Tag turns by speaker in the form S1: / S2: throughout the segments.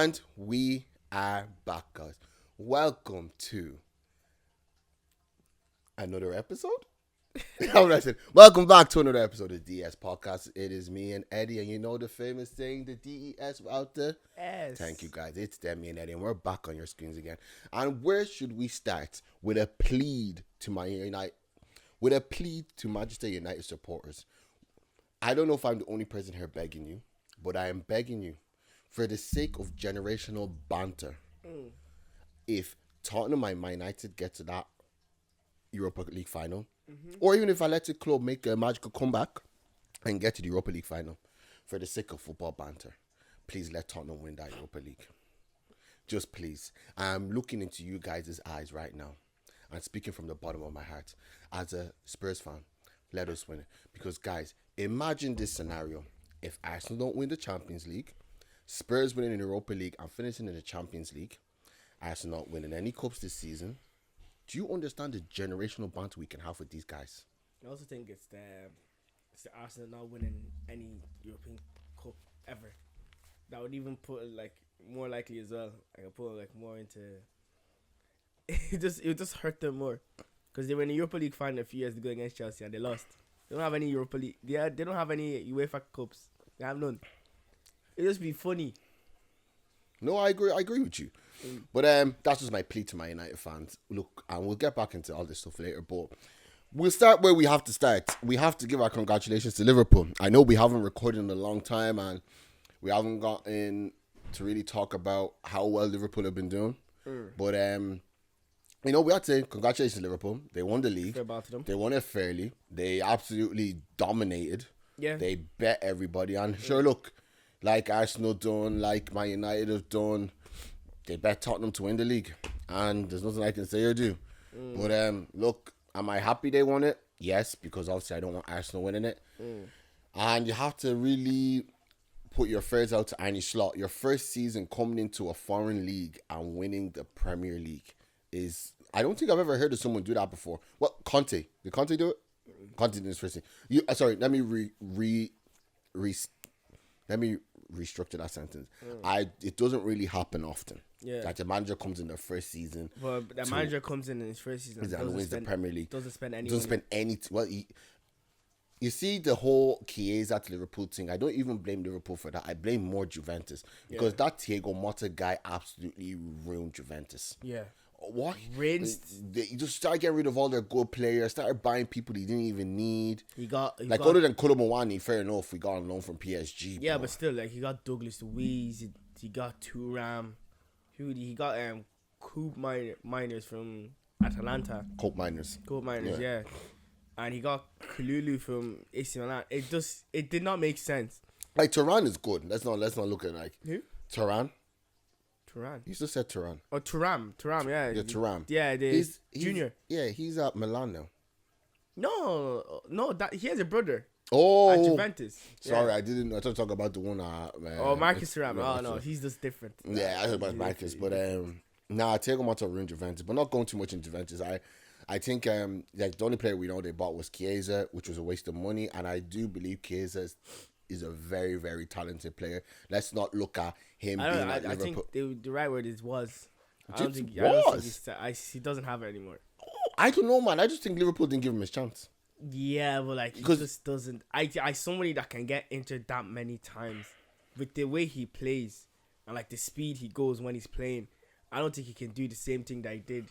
S1: And we are back, guys. Welcome to another episode. How would I say? Welcome back to another episode of the DS Podcast. It is me and Eddie, and you know the famous saying, the DES out there?
S2: Yes.
S1: Thank you, guys. It's them, me and Eddie, and we're back on your screens again. And where should we start? With a plead to Manchester United supporters. I don't know if I'm the only person here begging you, but I am begging you, for the sake of generational banter, if Tottenham and Man United get to that Europa League final, or even if Athletic Club make a magical comeback and get to the Europa League final, for the sake of football banter, please let Tottenham win that Europa League. Just please. I'm looking into you guys' eyes right now and speaking from the bottom of my heart. As a Spurs fan, let us win it. Because, guys, imagine this scenario. If Arsenal don't win the Champions League, Spurs winning the Europa League and finishing in the Champions League, Arsenal not winning any cups this season, do you understand the generational banter we can have with these guys?
S2: I also think it's the Arsenal not winning any European Cup ever. That would even put it like more likely as well. I can put it like more into it would just hurt them more because they were in the Europa League final a few years ago against Chelsea and they lost. They don't have any Europa League. They don't have any UEFA Cups. They have none. It just be funny.
S1: No, I agree with you. But that's just my plea to my United fans. Look, and we'll get back into all this stuff later, but we'll start where we have to start. We have to give our congratulations to Liverpool. I know we haven't recorded in a long time, and we haven't gotten to really talk about how well Liverpool have been doing. But, we have to say congratulations to Liverpool. They won the league.
S2: Fair about them.
S1: They won it fairly. They absolutely dominated.
S2: Yeah.
S1: They bet everybody. And sure, look, like Arsenal done, like Man United have done, they bet Tottenham to win the league. And there's nothing I can say or do. But look, am I happy they won it? Yes, because obviously I don't want Arsenal winning it. And you have to really put your fears out to Arne Slot. Your first season coming into a foreign league and winning the Premier League is... I don't think I've ever heard of someone do that before. What, Conte? Did Conte do it? Conte did his first thing. Sorry, let me restructure that sentence. It doesn't really happen often.
S2: Yeah.
S1: That the manager comes in their first season.
S2: Well, the manager comes in his first season
S1: And wins the Premier League.
S2: Doesn't spend any
S1: Well, you see the whole Chiesa to Liverpool thing. I don't even blame Liverpool for that. I blame more Juventus. Because that Thiago Motta guy absolutely ruined Juventus.
S2: Yeah.
S1: What?
S2: Rinsed.
S1: They just started getting rid of all their good players, started buying people they didn't even need.
S2: He got
S1: other than Koulibaly, fair enough, we got on loan from PSG.
S2: Yeah, but still, like, he got Douglas Luiz, he got Thuram, he got Coop Miners from Atalanta.
S1: Cope Miners,
S2: yeah. And he got Kalulu from AC Milan. It did not make sense.
S1: Like, Turan is good. Let's not look at like
S2: who?
S1: Turan.
S2: You
S1: just said Turan.
S2: Oh, Thuram, yeah.
S1: Yeah, Thuram.
S2: Yeah, he's junior.
S1: Yeah, he's at Milan now.
S2: No, that he has a brother.
S1: Oh,
S2: at Juventus.
S1: Sorry,
S2: yeah.
S1: I didn't. I thought to talk about the one.
S2: Marcus Thuram. Oh no, he's just different.
S1: Yeah, I heard about Marcus, but Thiago Motta ruined Juventus, but not going too much into Juventus. I think like the only player we know they bought was Chiesa, which was a waste of money, and I do believe Chiesa is a very, very talented player. Let's not look at him being at Liverpool.
S2: I think the right word is was. I don't think he doesn't have it anymore.
S1: Oh, I don't know, man. I just think Liverpool didn't give him his chance.
S2: Yeah, but like he just doesn't. I somebody that can get injured that many times with the way he plays and like the speed he goes when he's playing. I don't think he can do the same thing that he did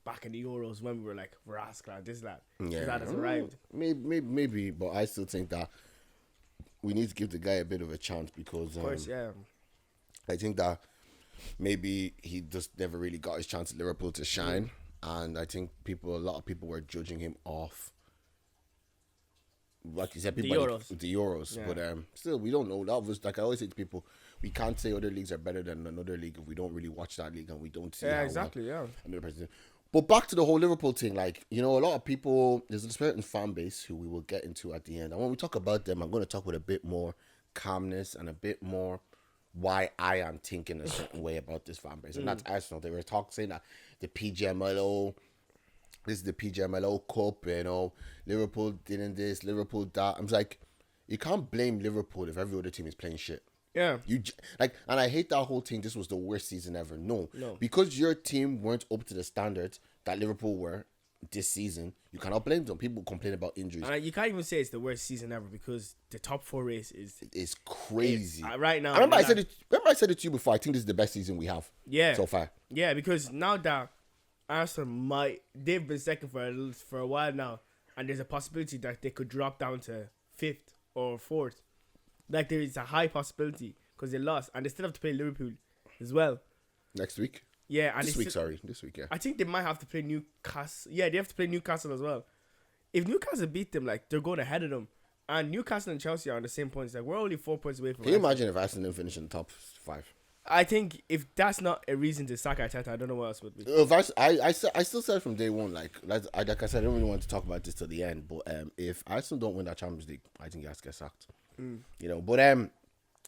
S2: back in the Euros when we were like Vraska, this lad.
S1: Yeah,
S2: that has arrived.
S1: Maybe, but I still think that we need to give the guy a bit of a chance because,
S2: of course, yeah.
S1: I think that maybe he just never really got his chance at Liverpool to shine, and I think a lot of people were judging him off. Like you said, the Euros, yeah. But still, we don't know. That was like I always say to people, we can't say other leagues are better than another league if we don't really watch that league and we don't see.
S2: Yeah, exactly.
S1: Well another person. But back to the whole Liverpool thing, like, a lot of people, there's a certain fan base who we will get into at the end. And when we talk about them, I'm going to talk with a bit more calmness and a bit more why I am thinking a certain way about this fan base. And that's Arsenal. They were saying that the PGMLO, this is the PGMLO Cup, Liverpool didn't this, Liverpool that. I'm like, you can't blame Liverpool if every other team is playing shit.
S2: Yeah.
S1: And I hate that whole thing. This was the worst season ever. No,
S2: No.
S1: because your team weren't up to the standards that Liverpool were this season. You cannot blame them. People complain about injuries.
S2: And you can't even say it's the worst season ever because the top 4 race is
S1: It's crazy
S2: right now.
S1: I said it. Remember, I said it to you before. I think this is the best season we have.
S2: Yeah.
S1: So far.
S2: Yeah, because now that Arsenal they've been second for a while now, and there's a possibility that they could drop down to 5th or 4th. Like there is a high possibility because they lost, and they still have to play Liverpool as well.
S1: Next week.
S2: Yeah, and
S1: this week. This week. Yeah.
S2: I think they might have to play Newcastle. Yeah, they have to play Newcastle as well. If Newcastle beat them, like they're going ahead of them, and Newcastle and Chelsea are on the same points. Like we're only 4 points away from.
S1: Can you imagine if Arsenal didn't finish in the top 5?
S2: I think if that's not a reason to sack Arteta, I don't know what else would be.
S1: I still said from day one, like I said, I don't really want to talk about this till the end. But if Arsenal don't win that Champions League, I think he has to get sacked. You know, but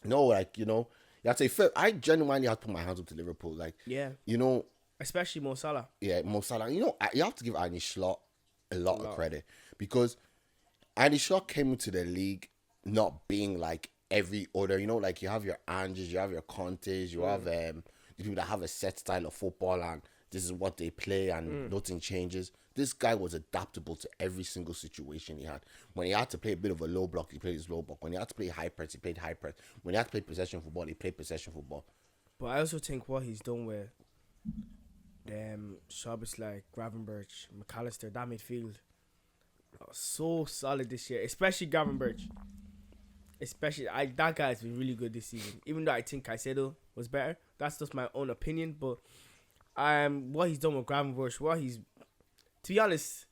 S1: no, like you know, you have to say, I genuinely have to put my hands up to Liverpool. Like,
S2: Yeah,
S1: you know,
S2: especially Mo Salah.
S1: Yeah, Mo Salah. You know, you have to give Arne Slot a lot of credit because Arne Slot came into the league not being like every other. You know, like you have your Anges, you have your Contes, you have the people that have a set style of football and this is what they play and nothing changes. This guy was adaptable to every single situation he had. When he had to play a bit of a low block, he played his low block. When he had to play high press, he played high press. When he had to play possession football, he played possession football.
S2: But I also think what he's done with Szoboszlai, Gravenberch, McAllister, that midfield so solid this year, especially Gravenberch. That guy's been really good this season. Even though I think Caicedo was better, that's just my own opinion. But what he's done with Gravenberch, to be honest,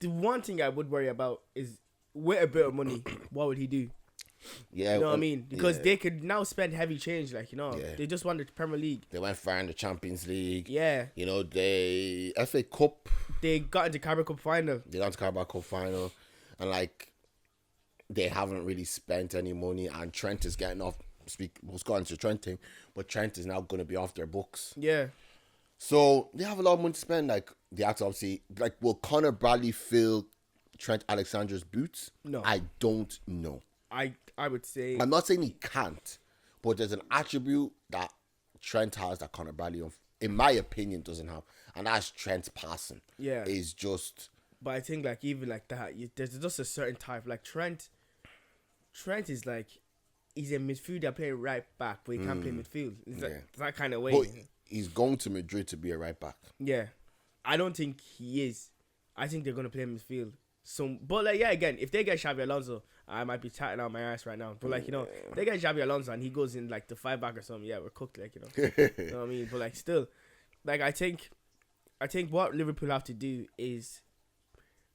S2: the one thing I would worry about is with a bit of money, what would he do?
S1: Yeah,
S2: you know what I mean? Because they could now spend heavy change, like they just won the Premier League.
S1: They went far in the Champions League.
S2: Yeah,
S1: you know they FA Cup.
S2: They got into Carabao Cup final.
S1: And like they haven't really spent any money. And Trent is getting off. We'll go on to Trent thing, but Trent is now going to be off their books.
S2: Yeah.
S1: So they have a lot of money to spend. Like they have to obviously will Connor Bradley fill Trent Alexander's boots?
S2: No,
S1: I don't know.
S2: I would say
S1: I'm not saying he can't, but there's an attribute that Trent has that Connor Bradley, in my opinion, doesn't have, and that's Trent's passing.
S2: Yeah,
S1: is just.
S2: But I think like even like that, there's just a certain type. Like Trent is like he's a midfielder playing right back, but he can't play midfield. It's that kind of way.
S1: But he's going to Madrid to be a right back.
S2: Yeah, I don't think he is. I think they're gonna play midfield. So, but like again, if they get Xabi Alonso, I might be tatting out my ass right now. But like if they get Xabi Alonso and he goes in like the 5 back or something, yeah, we're cooked. Like you know what I mean. But like still, like I think what Liverpool have to do is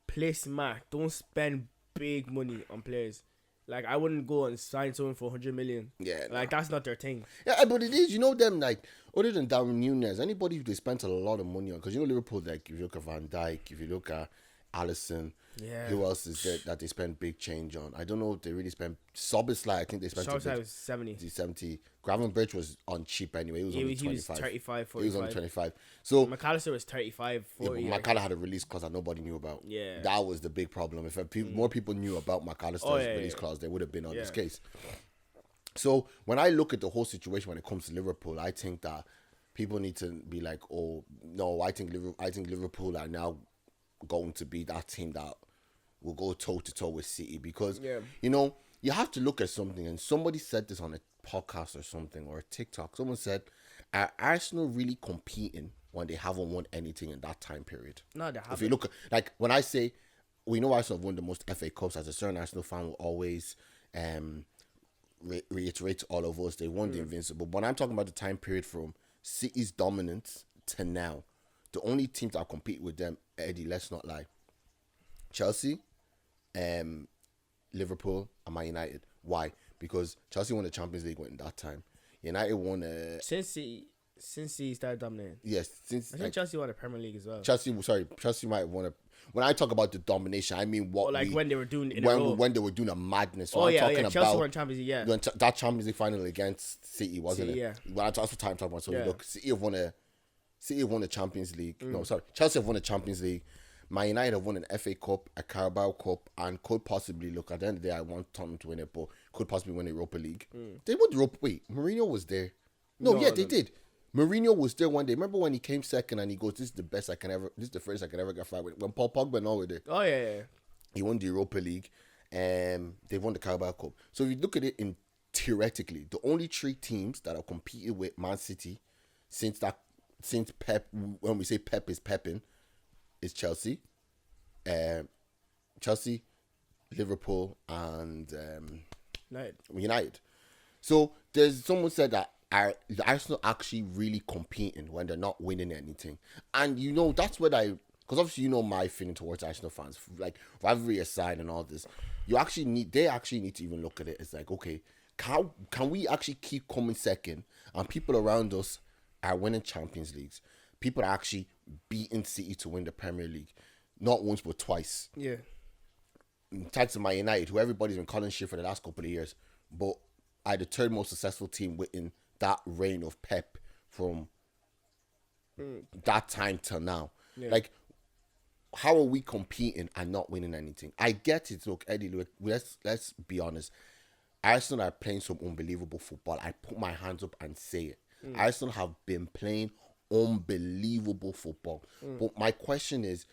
S2: play smart. Don't spend big money on players. Like I wouldn't go and sign someone for 100 million.
S1: Yeah,
S2: like that's not their thing.
S1: Yeah, but it is. You know them like other than Darwin Núñez, anybody who they spent a lot of money on. Because you know Liverpool, like if you look at Van Dijk, if you look at Alisson.
S2: Yeah.
S1: Who else is there that they spend big change on? I don't know if they really spend. Szoboszlai, I think they spent.
S2: Szoboszlai was 70.
S1: Gravenberch was on cheap anyway. He was only 25.
S2: He was 35, 45.
S1: He was only 25. So
S2: McAllister was 35, 40.
S1: Yeah, McAllister had a release clause that nobody knew about.
S2: Yeah.
S1: That was the big problem. If more people knew about McAllister's release clause, they would have been on this case. So when I look at the whole situation when it comes to Liverpool, I think that people need to be like, oh no, I think Liverpool are now going to be that team that will go toe to toe with City because you know you have to look at something, and somebody said this on a podcast or something or a TikTok. Someone said, "Are Arsenal really competing when they haven't won anything in that time period?"
S2: No, they haven't.
S1: If you look at, like when I say we know Arsenal have won the most FA Cups, as a certain Arsenal fan will always reiterate to all of us, they won the Invincible. But when I'm talking about the time period from City's dominance to now, the only teams that compete with them, Eddie, let's not lie, Chelsea, Liverpool, and Man United. Why? Because Chelsea won the Champions League in that time. United won
S2: since he started dominating.
S1: Yes,
S2: I think Chelsea won the Premier League as well.
S1: Chelsea might have won when I talk about the domination, I mean
S2: when they were doing
S1: when they were doing a madness. So
S2: I'm
S1: talking
S2: Chelsea
S1: about
S2: won Champions League,
S1: that Champions League final against City, wasn't it?
S2: Yeah.
S1: Well, that's what I'm talking about. So look, City have won the Champions League. No, sorry, Chelsea have won the Champions League. Man United have won an FA Cup, a Carabao Cup, and could possibly look at the end of the day. I want Tottenham to win it, but could possibly win the Europa League. They won the Europa. Wait, Mourinho was there. No,
S2: No,
S1: yeah, they did. Mourinho was there one day. Remember when he came second and he goes, "This is the best I can ever. This is the first I can ever get fired with." When Paul Pogba and all were there.
S2: Oh yeah.
S1: He won the Europa League. They won the Carabao Cup. So if you look at it in theoretically, the only 3 teams that have competed with Man City since Pep, when we say Pep is pepping, is Chelsea, Liverpool, and United. So there's someone said that the Arsenal actually really competing when they're not winning anything, and that's what because obviously my feeling towards Arsenal fans, like rivalry aside and all this, they actually need to even look at it as like, okay, can we actually keep coming second and people around us are winning Champions Leagues, people are actually beating City to win the Premier League, not once but twice.
S2: Yeah.
S1: Thanks to Man United, who everybody's been calling shit for the last couple of years, but are the 3rd most successful team within that reign of Pep from that time till now.
S2: Yeah.
S1: Like, how are we competing and not winning anything? I get it. Look, Eddie, let's be honest. Arsenal are playing some unbelievable football. I put my hands up and say it. Arsenal have been playing unbelievable football. But my question is,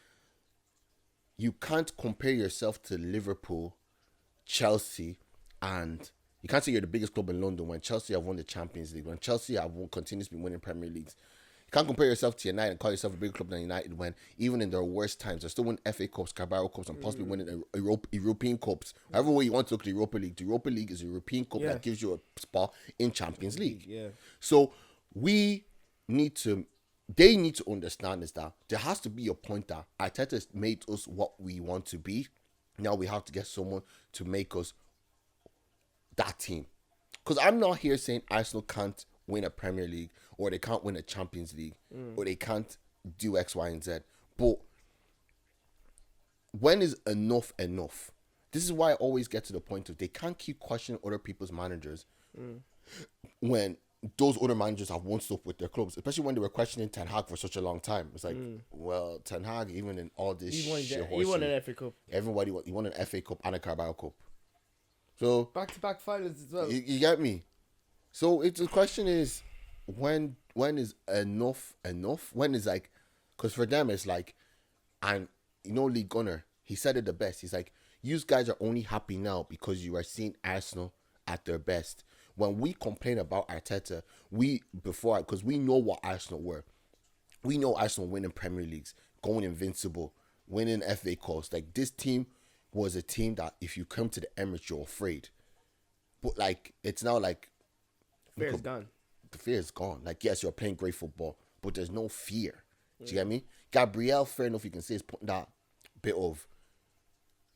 S1: you can't compare yourself to Liverpool, Chelsea, and you can't say you're the biggest club in London when Chelsea have won the Champions League, when Chelsea have continuously been winning Premier Leagues. You can't compare yourself to United and call yourself a bigger club than United when, even in their worst times, they're still winning FA Cups, Carabao Cups, and possibly winning European Cups. However way you want to look at the Europa League is a European Cup that gives you a spot in Champions League.
S2: Yeah.
S1: So they need to understand is that there has to be a point that Arteta has made us what we want to be. Now we have to get someone to make us that team. Because I'm not here saying Arsenal can't win a Premier League or they can't win a Champions League or they can't do X, Y, and Z. But when is enough enough? This is why I always get to the point of they can't keep questioning other people's managers when those other managers have won stuff with their clubs, especially when they were questioning Ten Hag for such a long time. It's like, well, Ten Hag, even in all this
S2: He
S1: shit,
S2: won an FA Cup.
S1: He won an FA Cup and a Carabao Cup. So
S2: Back-to-back finals as well.
S1: You get me? So the question is, when is enough enough? When is like, because for them it's like, and Lee Gunner, he said it the best. He's like, you guys are only happy now because you are seeing Arsenal at their best. When we complain about Arteta, because we know what Arsenal were. We know Arsenal winning Premier Leagues, going invincible, winning FA Cups. Like, this team was a team that if you come to the Emirates, you're afraid. But like, it's now like,
S2: Fear is gone.
S1: The fear is gone. Like, yes, you're playing great football, but there's no fear. Do you get me? Gabriel, fair enough, you can say, is putting that bit of,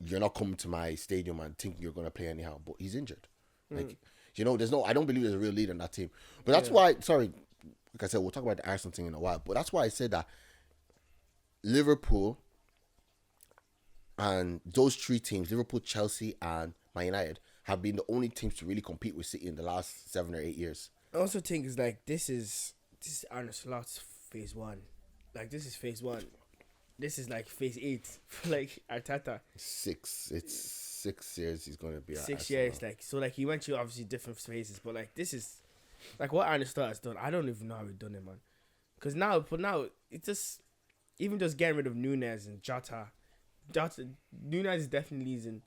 S1: you're not coming to my stadium and thinking you're going to play anyhow, but he's injured. Like, I don't believe there's a real leader in that team. But that's why, like I said, we'll talk about the Arsenal thing in a while, but that's why I said that Liverpool and those 3 teams, Liverpool, Chelsea, and Man United, have been the only teams to really compete with City in the last 7 or 8 years.
S2: I also think it's like, this is Arne Slot's phase 1. Like, this is phase 1. This is like phase 8 for like Arteta.
S1: 6. It's 6 years he's going to be at
S2: 6
S1: Arsenal.
S2: years. Like, so like he went through obviously different phases, but like this is like what Arne Slot has done. I don't even know how he done it, man. Because now it's just, even just getting rid of Nunes and Jota. Nunes is definitely leaving.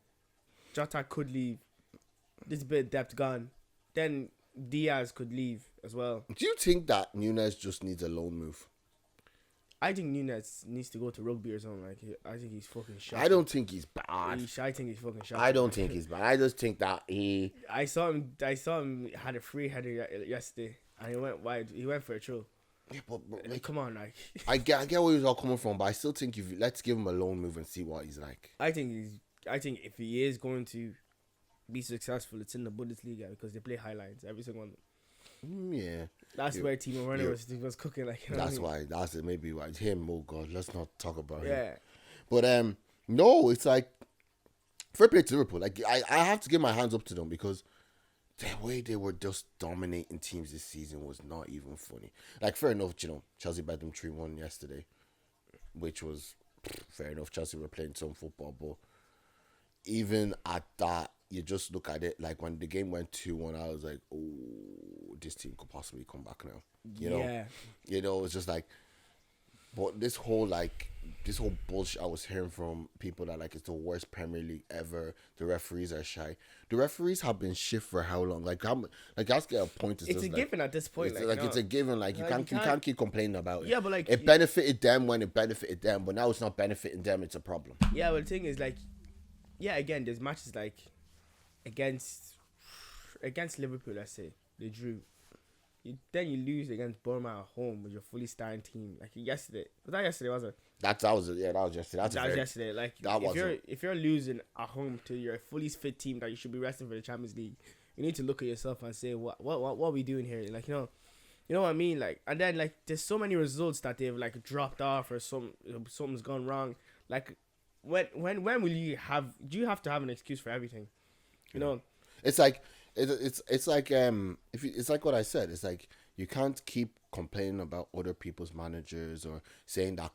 S2: Jota could leave. This bit of depth gone. Then Diaz could leave as well.
S1: Do you think that Nunes just needs a loan move?
S2: I think Nunes needs to go to rugby or something. Like, I think he's fucking shot.
S1: I don't think he's bad.
S2: I think he's fucking shot.
S1: I don't think he's bad. I just think that he...
S2: I saw him had a free header yesterday, and he went wide. He went for a throw.
S1: Yeah, but
S2: like, come on, like...
S1: I get where he's all coming from, but I still think let's give him a loan move and see what he's like.
S2: I think if he is going to be successful, it's in the Bundesliga, because they play highlights every single one.
S1: Yeah,
S2: that's where Timo Werner was cooking. Like,
S1: that's why. That's it. Maybe why him. Oh God, let's not talk about him.
S2: Yeah,
S1: but no, it's like fair play to Liverpool. Like, I have to give my hands up to them, because the way they were just dominating teams this season was not even funny. Like, fair enough, Chelsea beat them 3-1 yesterday, which was fair enough. Chelsea were playing some football, but even at that, you just look at it like when the game went 2-1, I was like, oh, this team could possibly come back now. You know, it's just like, but this whole bullshit I was hearing from people that like it's the worst Premier League ever. The referees are shy. The referees have been shit for how long? Like that's get a point.
S2: It's a given at this point.
S1: It's a given. Like you can't keep complaining about it.
S2: Yeah, but like
S1: it benefited them when it benefited them, but now it's not benefiting them. It's a problem.
S2: Yeah, but the thing is like, again, there's matches like against Liverpool. Let's say they drew. Then you lose against Bournemouth at home with your fully starting team. Like yesterday, was that yesterday? Was it?
S1: That was yesterday.
S2: That was yesterday. Like if you're losing at home to your fully fit team that you should be resting for the Champions League, you need to look at yourself and say what are we doing here? Like you know what I mean? Like, and then like there's so many results that they've like dropped off or something's gone wrong. Like when will you have? Do you have to have an excuse for everything? You know,
S1: it's like. It's like it's like what I said. It's like you can't keep complaining about other people's managers or saying that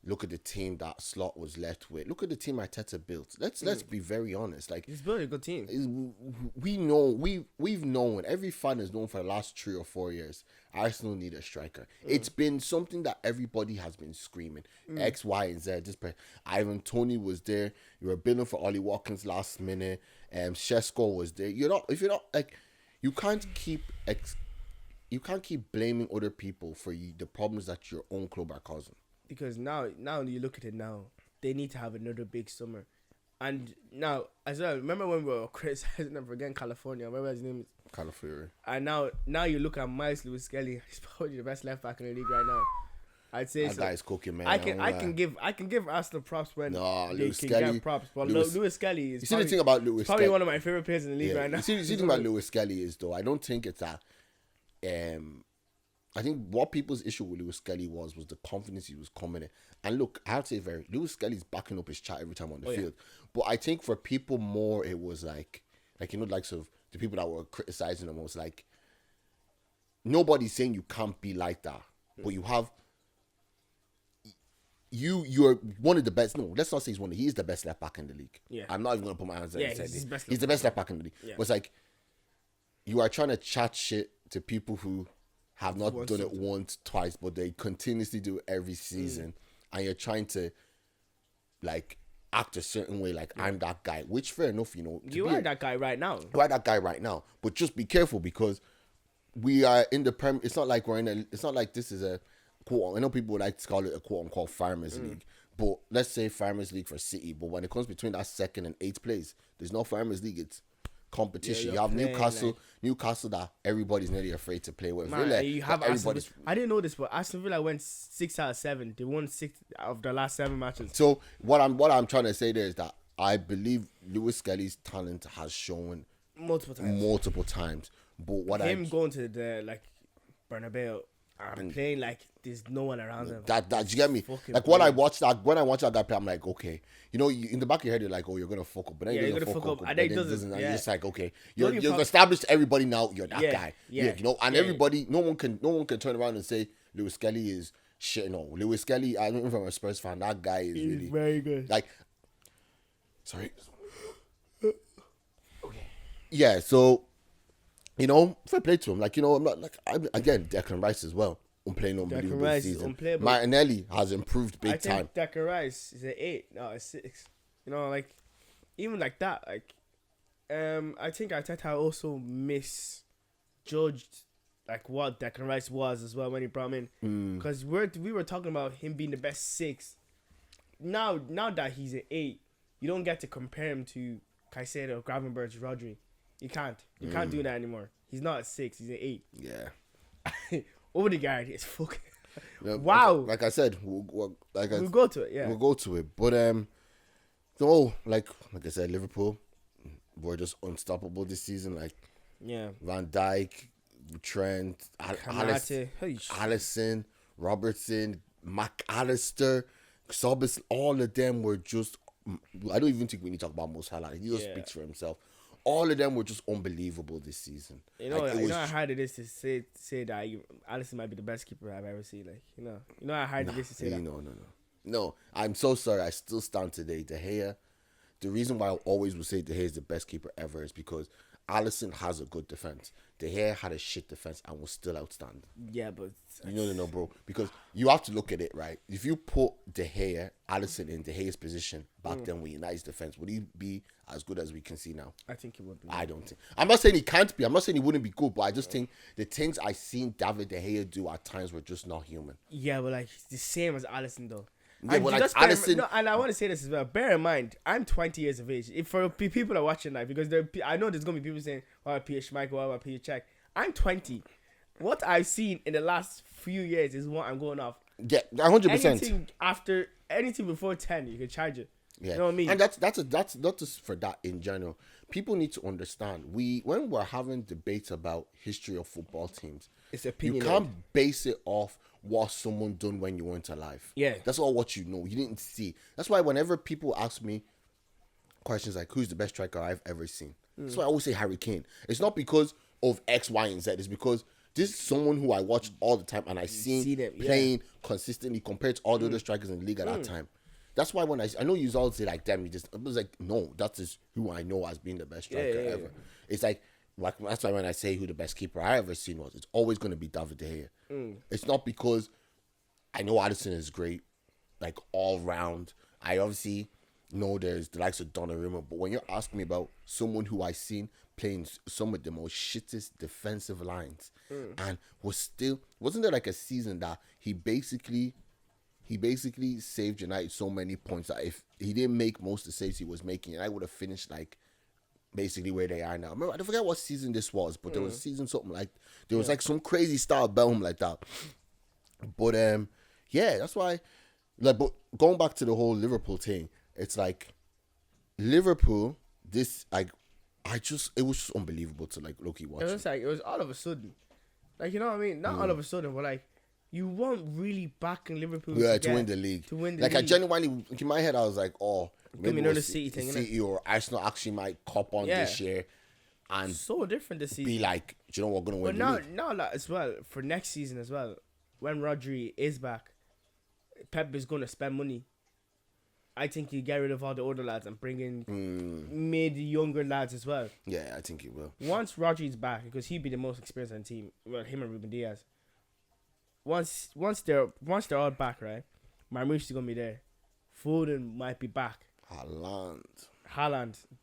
S1: look at the team that Slot was left with. Look at the team Arteta built. Let's be very honest. Like
S2: he's built a good team.
S1: We've known, every fan has known for the last 3 or 4 years, Arsenal need a striker. It's been something that everybody has been screaming. X, Y, and Z. Ivan Toney was there. You were bidding for Ollie Watkins last minute. Shesko was there. If you're not like, you can't keep blaming other people for the problems that your own club are causing. Because
S2: now you look at it now, they need to have another big summer. And now, as well, remember when we were criticizing them for again California, whatever his name is?
S1: Califury.
S2: And now you look at Miles Lewis-Skelly, he's probably the best left back in the league right now. I'd say
S1: that guy's cooking, man.
S2: I can give Arsenal props when
S1: Lewis
S2: they
S1: Skelly,
S2: can get props. But Lewis-Skelly is
S1: the thing about Lewis
S2: probably one of my favorite players in the league right now.
S1: You see the thing about Lewis-Skelly is, though, I don't think it's that. I think what people's issue with Lewis-Skelly was the confidence he was coming in. And look, I have to say, Lewis-Skelly's backing up his chat every time on the field. But I think for people more, it was like sort of the people that were criticizing him was like, nobody's saying you can't be like that, but you have. You're one of the best. No, let's not say he is the best left back in the league.
S2: Yeah,
S1: I'm not even gonna put my hands on his head.
S2: He's
S1: the best left back in the league. Yeah. But it's like you are trying to chat shit to people who have not done it once, twice, but they continuously do it every season, and you're trying to like act a certain way, like I'm that guy. Which fair enough,
S2: you are that guy right now.
S1: You are that guy right now, but just be careful because we are in the Prem. It's not like it's not like this is a quote. I know people would like to call it a quote unquote Farmers League, but let's say Farmers League for City. But when it comes between that 2nd and 8th place, there's no Farmers League. It's competition. You have Newcastle that everybody's nearly afraid to play with.
S2: Villa, you have everybody's. I didn't know this, but Aston Villa went 6 out of 7. They won 6 of the last 7 matches.
S1: So what I'm trying to say there is that I believe Lewis Skelly's talent has shown multiple times. But
S2: going to the Bernabeu and playing like there's no one around him.
S1: That you get me? Like when I watch that guy play, I'm like, okay, in the back of your head you're like, oh, you're gonna fuck up, but then you're gonna fuck up, and then it doesn't. And you're just like, okay, you've established to everybody now you're that guy. Everybody, no one can turn around and say Lewis Skelly is shit. No, Lewis Skelly, I don't from a Spurs fan, that guy is really
S2: very good.
S1: Like, sorry. Okay. Yeah, so. Fair play to him. I'm not again Declan Rice as well. Playing unbelievable this season. Martinelli has improved big time.
S2: Declan Rice is an 8, no, a 6. Even like that. I think Arteta also misjudged what Declan Rice was as well when he brought him in. Because we were talking about him being the best 6. Now that he's an 8, you don't get to compare him to Caicedo, Gravenberch, Rodri. You can't do that anymore. He's not a 6. He's an 8.
S1: Yeah.
S2: Odegaard is fucking. Wow.
S1: Like I said, we'll
S2: go to it. Yeah.
S1: We'll go to it. But like I said, Liverpool were just unstoppable this season. Van Dijk, Trent, Alisson, Robertson, McAllister, Sobis. All of them were just. I don't even think we need to talk about Mo Salah. He just speaks for himself. All of them were just unbelievable this season.
S2: How hard it is to say that Alisson might be the best keeper I've ever seen. How hard it is to say that.
S1: No. I'm so sorry. I still stand today. De Gea, the reason why I always would say De Gea is the best keeper ever is because Alisson has a good defense. De Gea had a shit defense and was still outstanding.
S2: Yeah, but
S1: No, bro. Because you have to look at it, right? If you put De Gea, Alisson in De Gea's position back then with United's defense, would he be as good as we can see now?
S2: I think he would be.
S1: I don't think. I'm not saying he can't be. I'm not saying he wouldn't be good, but I just think the things I seen David De Gea do at times were just not human.
S2: Yeah, but like the same as Alisson though.
S1: Yeah, but like Alisson.
S2: No, and I want to say this as well. Bear in mind, I'm 20 years of age. If for people are watching that, because I know there's gonna be people saying, "What about Peter Schmeichel? What about Peter Cech?" I'm 20. What I've seen in the last few years is what I'm going off.
S1: Yeah, 100%.
S2: Anything before 10, you can charge it.
S1: Yeah,
S2: you know what I mean.
S1: And that's not just for that in general. People need to understand when we're having debates about history of football teams,
S2: it's opinion.
S1: You can't base it off what someone done when you weren't alive.
S2: Yeah,
S1: that's all what you know. You didn't see. That's why whenever people ask me questions like who's the best striker I've ever seen, that's why I always say Harry Kane. It's not because of X, Y, and Z. It's because this is someone who I watch all the time and I seen playing consistently compared to all the other strikers in the league at that time. That's why when I know you all say like, damn, I was like, no, that is who I know as being the best striker ever. It's like that's why when I say who the best keeper I ever seen was, it's always going to be David De Gea. It's not because I know Alisson is great, like all round. I obviously know there's the likes of Donnarumma, but when you're asking me about someone who I seen playing some of the most shittest defensive lines and wasn't there like a season that he basically saved United so many points that if he didn't make most of the saves he was making, I would have finished like basically where they are now. Remember, I don't forget what season this was, but there was a season something like there was like some crazy style about him like that. But yeah, that's why. Like, but going back to the whole Liverpool thing, it's like Liverpool. It was just unbelievable to like look-y watch.
S2: It was all of a sudden, like you know what I mean. Not all of a sudden, but like. You weren't really backing Liverpool
S1: to win the league. I genuinely, in my head, I was like, oh, maybe
S2: another City thing,
S1: City or Arsenal actually might cop on this year. And
S2: so different this season.
S1: Be like, do you know what, we're going to win the league.
S2: Now as well, for next season as well, when Rodri is back, Pep is going to spend money. I think you get rid of all the older lads and bring in maybe younger lads as well.
S1: Yeah, I think he will.
S2: Once Rodri's back, because he'd be the most experienced on the team, well, him and Ruben Diaz. Once they're all back, right? Marmoush is gonna be there. Foden might be back. Haaland,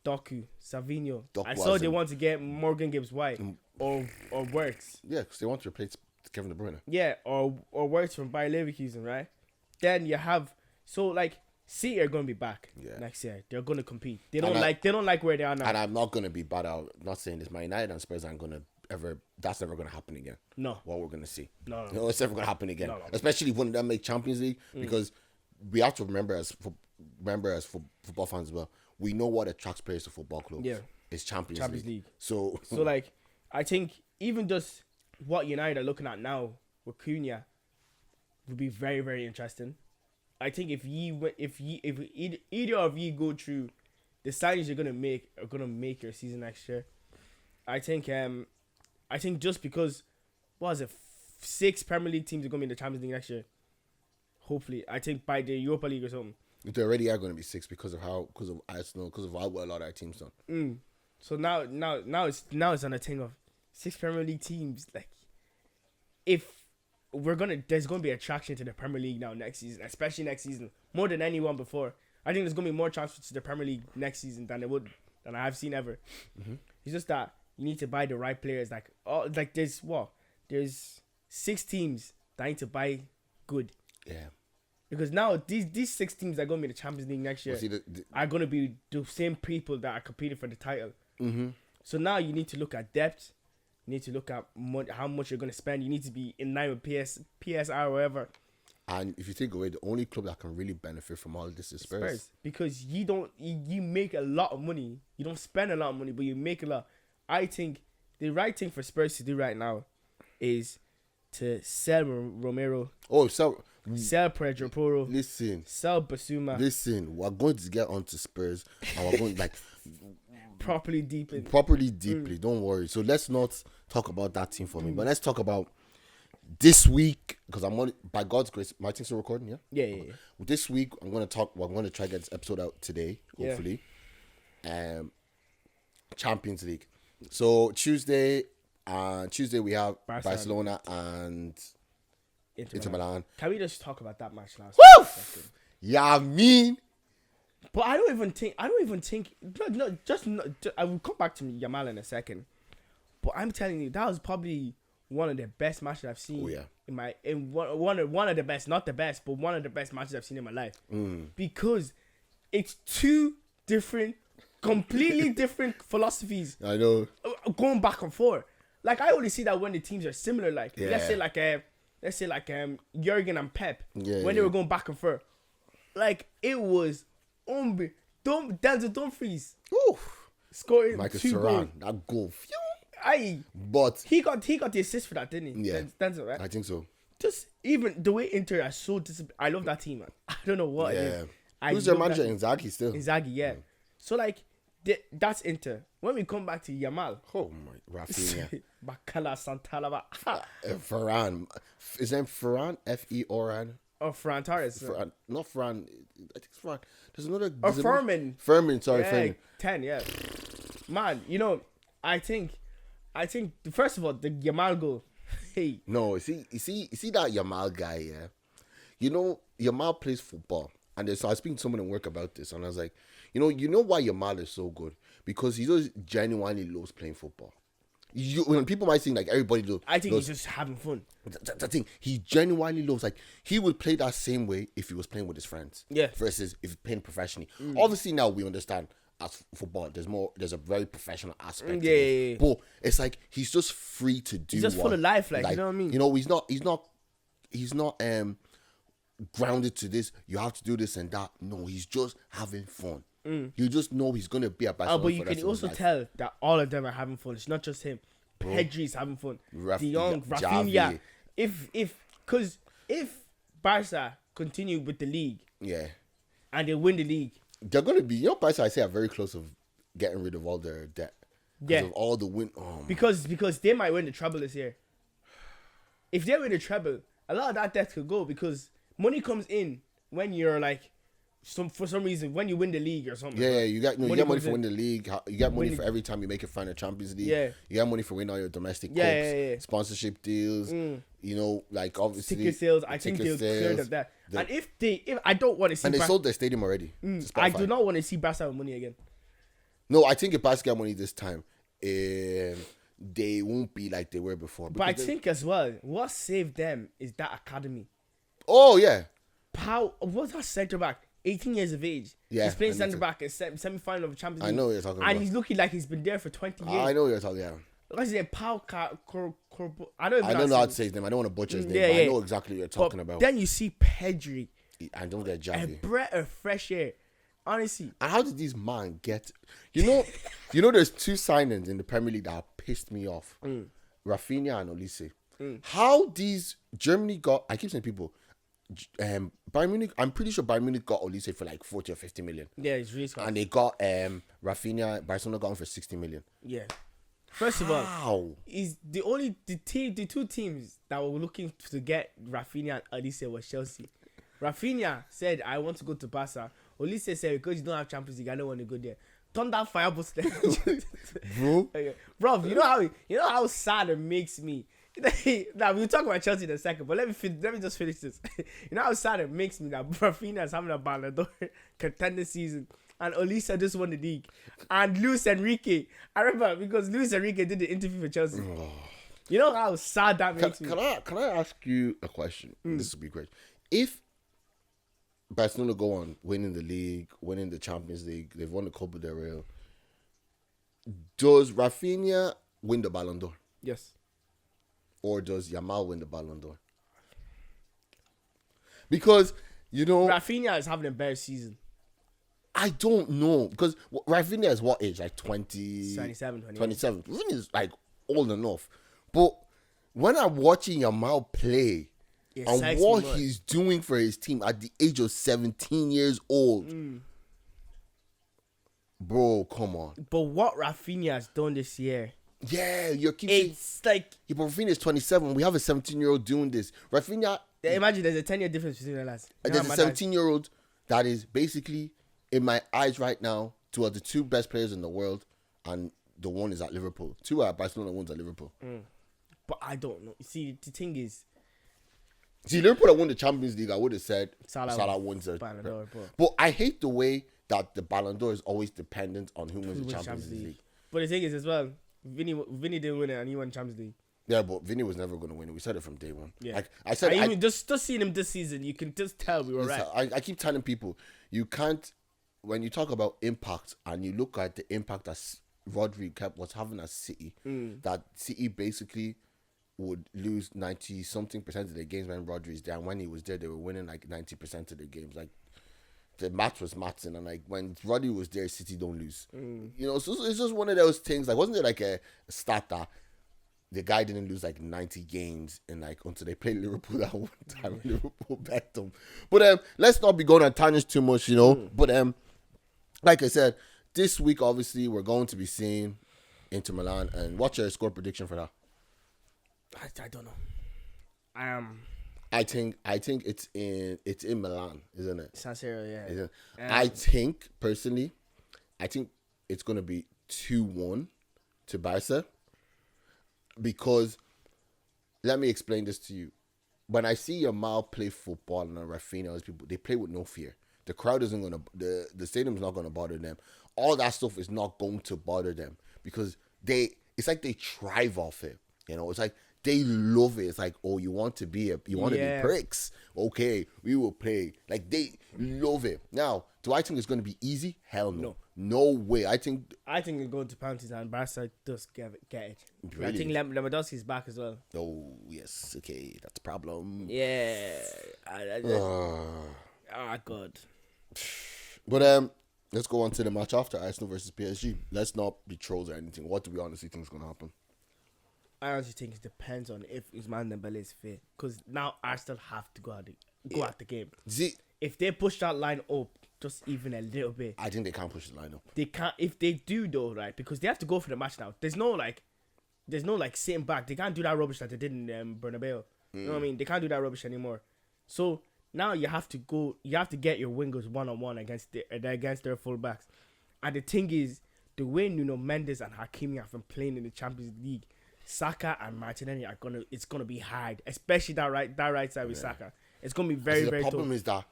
S2: Doku, Savinho. I saw they want to get Morgan Gibbs White or Wirtz.
S1: Yeah, because they want to replace Kevin De Bruyne.
S2: Yeah, or Wirtz from Bayer Leverkusen, right? Then you have City are gonna be back next year. They're gonna compete. They don't like where they are now.
S1: And I'm not gonna be bad out. Not saying this. Man United and Spurs aren't gonna ever. That's never gonna happen again.
S2: No,
S1: what we're gonna see.
S2: No,
S1: it's never gonna happen again.
S2: No.
S1: Especially when they make Champions League, because we have to remember as football fans as well. We know what attracts players to football clubs. Yeah, it's Champions League. So
S2: like, I think even just what United are looking at now with Cunha would be very, very interesting. I think if either of you go through the signings you're gonna make your season next year. I think just because, what was it, 6 Premier League teams are going to be in the Champions League next year. Hopefully, I think by the Europa League or something.
S1: They already are going to be 6 because of Arsenal, because of how well a lot of our teams done.
S2: So now it's on a thing of 6 Premier League teams. Like, if there's gonna be attraction to the Premier League now next season, especially next season, more than anyone before. I think there's gonna be more transfers to the Premier League next season than I have seen ever. It's just that you need to buy the right players. There's 6 teams that need to buy good. Yeah. Because now these 6 teams that are gonna be in the Champions League next year are gonna be the same people that are competing for the title. So now you need to look at depth. You need to look at how much you're going to spend. You need to be in line with PSR or whatever.
S1: And if you take away, the only club that can really benefit from all this is Spurs.
S2: Because you make a lot of money. You don't spend a lot of money, but you make a lot. I think the right thing for Spurs to do right now is to sell Romero. Sell Pedro Porro. Sell Basuma.
S1: We're going to get onto Spurs. And we're going
S2: properly deeply.
S1: Don't worry. So let's not talk about that team for me, but let's talk about this week, because I'm on, by God's grace, my thing's still recording.
S2: Yeah.
S1: This week we're going to try to get this episode out today, hopefully. Champions League. So Tuesday we have Barcelona and Inter Milan.
S2: Can we just talk about that match last
S1: Woo!
S2: week?
S1: Yeah, I mean,
S2: But I don't even think. I will come back to Yamal in a second. But I'm telling you, that was probably one of the best matches I've seen.
S1: Oh, yeah.
S2: In one of the best, not the best, but one of the best matches I've seen in my life. Because it's two different, completely different philosophies.
S1: I know.
S2: Going back and forth. Like I only see that when the teams are similar. Like
S1: Yeah.
S2: let's say Jurgen and Pep when they
S1: yeah.
S2: were going back and forth. Like it was Denzel Dumfries
S1: Ooh.
S2: scoring
S1: Michael
S2: 2 goals.
S1: Saran, that goal. Phew. But
S2: He got the assist for that, didn't he?
S1: Yeah.
S2: Denzel, right?
S1: I think so.
S2: Just even the way Inter are so disciplined. I love that team, man. I don't know what it
S1: Yeah.
S2: is.
S1: Who's their manager? Inzaghi still.
S2: Inzaghi, yeah. So like that's Inter. When we come back to Yamal,
S1: Oh my, Rafinha.
S2: Bacala Santana,
S1: Ferran. Is that Ferran? F-E-R-N?
S2: or Ferran Torres,
S1: Ferran. Not Ferran. I think it's Ferran. There's another.
S2: or
S1: there's
S2: Furman.
S1: Furman, sorry,
S2: Yeah,
S1: Furman.
S2: 10, yeah. Man, I think first of all the Yamal goal. Hey,
S1: No, you see that Yamal guy, yeah? You know, Yamal plays football. And so I was speaking to someone at work about this, and I was like, you know why Yamal is so good? Because he just genuinely loves playing football. When people might think like everybody does.
S2: I think he's just having fun.
S1: The thing, he genuinely loves, like, he would play that same way if he was playing with his friends.
S2: Yeah.
S1: Versus if playing professionally. Obviously now we understand as football, there's a very professional aspect to it. But it's like he's just free to do.
S2: He's just full of life, like, you know what I mean?
S1: You know, he's not grounded to this. You have to do this and that. No, he's just having fun. You just know he's gonna be a Barcelona.
S2: But you can also tell that all of them are having fun. It's not just him. Pedri's having fun. De Jong, Rafinha. Because if Barca continue with the league,
S1: yeah,
S2: and they win the league,
S1: they're gonna be. You know, Barca, I say, are very close of getting rid of all their debt.
S2: Yeah,
S1: of all the win. Oh,
S2: because they might win the treble this year. If they win the treble, a lot of that debt could go because money comes in when you're like. For some reason, when you win the league or something.
S1: Yeah, you get money for winning the league. You get money
S2: Winning.
S1: for every time you make it final Champions League.
S2: Yeah.
S1: You get money for winning all your domestic cups, sponsorship deals. You know, like obviously
S2: ticket sales. I think they'll clear that. And if I don't want to see.
S1: And they sold their stadium already.
S2: I do not want to see Barca with money again.
S1: No, I think if Barca get money this time, they won't be like they were before.
S2: But I think as well, what saved them is that academy.
S1: Oh yeah.
S2: What's that centre back? 18 years of age.
S1: Yeah,
S2: he's playing centre back in semi-final of the Champions League.
S1: I know what you're talking about.
S2: And he's looking like he's been there for 20 years.
S1: I know what you're talking about.
S2: What's his name? I
S1: don't know how to say his name. I don't want to butcher his name, but I know exactly what you're talking about.
S2: Then you see Pedri.
S1: I don't get Javi.
S2: A breath of fresh air. Honestly.
S1: And how did these man get... You know there's two signings in the Premier League that pissed me off. Rafinha and Olise. How these... Germany got... I keep saying people... Bayern Munich, I'm pretty sure Bayern Munich got Olise for like 40 or 50 million.
S2: Yeah, it's really smart.
S1: And they got Rafinha, Barcelona got him for 60 million.
S2: Yeah. First of all, is the two teams that were looking to get Rafinha and Olise was Chelsea. Rafinha said, I want to go to Barca. Olise said, because you don't have Champions League, I don't want to go there. Turn that fire button. Bro, you know how sad it makes me. Now we'll talk about Chelsea in a second, but let me just finish this. You know how sad it makes me that Rafinha is having a Ballon d'Or contender season, and Olise just won the league, and Luis Enrique. I remember because Luis Enrique did the interview for Chelsea. You know how sad that makes me.
S1: Can I ask you a question? This would be great. If Barcelona go on winning the league, winning the Champions League, they've won the Copa del Rey. Does Rafinha win the Ballon d'Or?
S2: Yes.
S1: Or does Yamal win the Ballon d'Or? Because,
S2: Rafinha is having a better season.
S1: I don't know. Because Rafinha is what age? Like
S2: 27.
S1: Rafinha is like old enough. But when I'm watching Yamal play and what he's doing for his team at the age of 17 years old, bro, come on.
S2: But what Rafinha has done this year...
S1: Yeah,
S2: it's like...
S1: Yeah, but Rafinha is 27. We have a 17-year-old doing this. Rafinha...
S2: Imagine there's a 10-year difference between the lads.
S1: There's a 17-year-old that is basically, in my eyes right now, two are the two best players in the world, and the one is at Liverpool. Two are at Barcelona, one's at Liverpool.
S2: But I don't know. See, the thing is,
S1: Liverpool that won the Champions League, I would have said
S2: Salah
S1: wins the
S2: Ballon d'Or,
S1: but I hate the way that the Ballon d'Or is always dependent on who wins the Champions League.
S2: But the thing is as well, Vinny didn't win it and he won Champions League.
S1: Yeah, but Vinny was never going to win it. We said it from day one.
S2: Yeah.
S1: Like I said,
S2: even just seeing him this season, you can just tell we were right.
S1: I keep telling people, you can't, when you talk about impact and you look at the impact that Rodri was having at City, that City basically would lose 90-something% of their games when Rodri is there. And when he was there, they were winning like 90% of their games. Like, the match was matching, and like when Rodri was there, City don't lose. You know, so it's just one of those things. Like, wasn't there like a stat that the guy didn't lose like 90 games in like until they played Liverpool that one time? Liverpool bet them. But let's not be going on tangents too much, you know. But like I said, this week obviously we're going to be seeing Inter Milan. And what's your score prediction for that?
S2: I don't know.
S1: I think it's in Milan, isn't it?
S2: San Siro, yeah.
S1: I think personally, it's gonna be 2-1 to Barca, because let me explain this to you. When I see Yamal play football and Rafinha, those people, they play with no fear. The crowd isn't gonna, the stadium's not gonna bother them. All that stuff is not going to bother them because it's like they thrive off it. You know, it's like they love it. It's like, oh, you want to be pricks? Okay, we will play. Like, they love it. Now, do I think it's going to be easy? Hell no. No way. I think
S2: it's going to penalties and Barca does get it.
S1: Really?
S2: I think Lewandowski's back as well.
S1: Oh, yes. Okay, that's a problem.
S2: Yeah. God.
S1: But let's go on to the match after Arsenal versus PSG. Let's not be trolls or anything. What do we honestly think is going to happen?
S2: I honestly think it depends on if Ousmane Dembele is fit. Because now Arsenal have to go out the game. If they push that line up just even a little bit,
S1: I think they can't push the line up.
S2: They can't. If they do though, right? Because they have to go for the match now. There's no sitting back. They can't do that rubbish that they did in Bernabeu. You know what I mean? They can't do that rubbish anymore. So now you have to go. You have to get your wingers 1-on-1 against their fullbacks. And the thing is, the way Nuno Mendes and Hakimi have been playing in the Champions League, Saka and Martinelli it's gonna be hard, especially that right side with Saka. It's gonna be very, very tough. The problem
S1: is that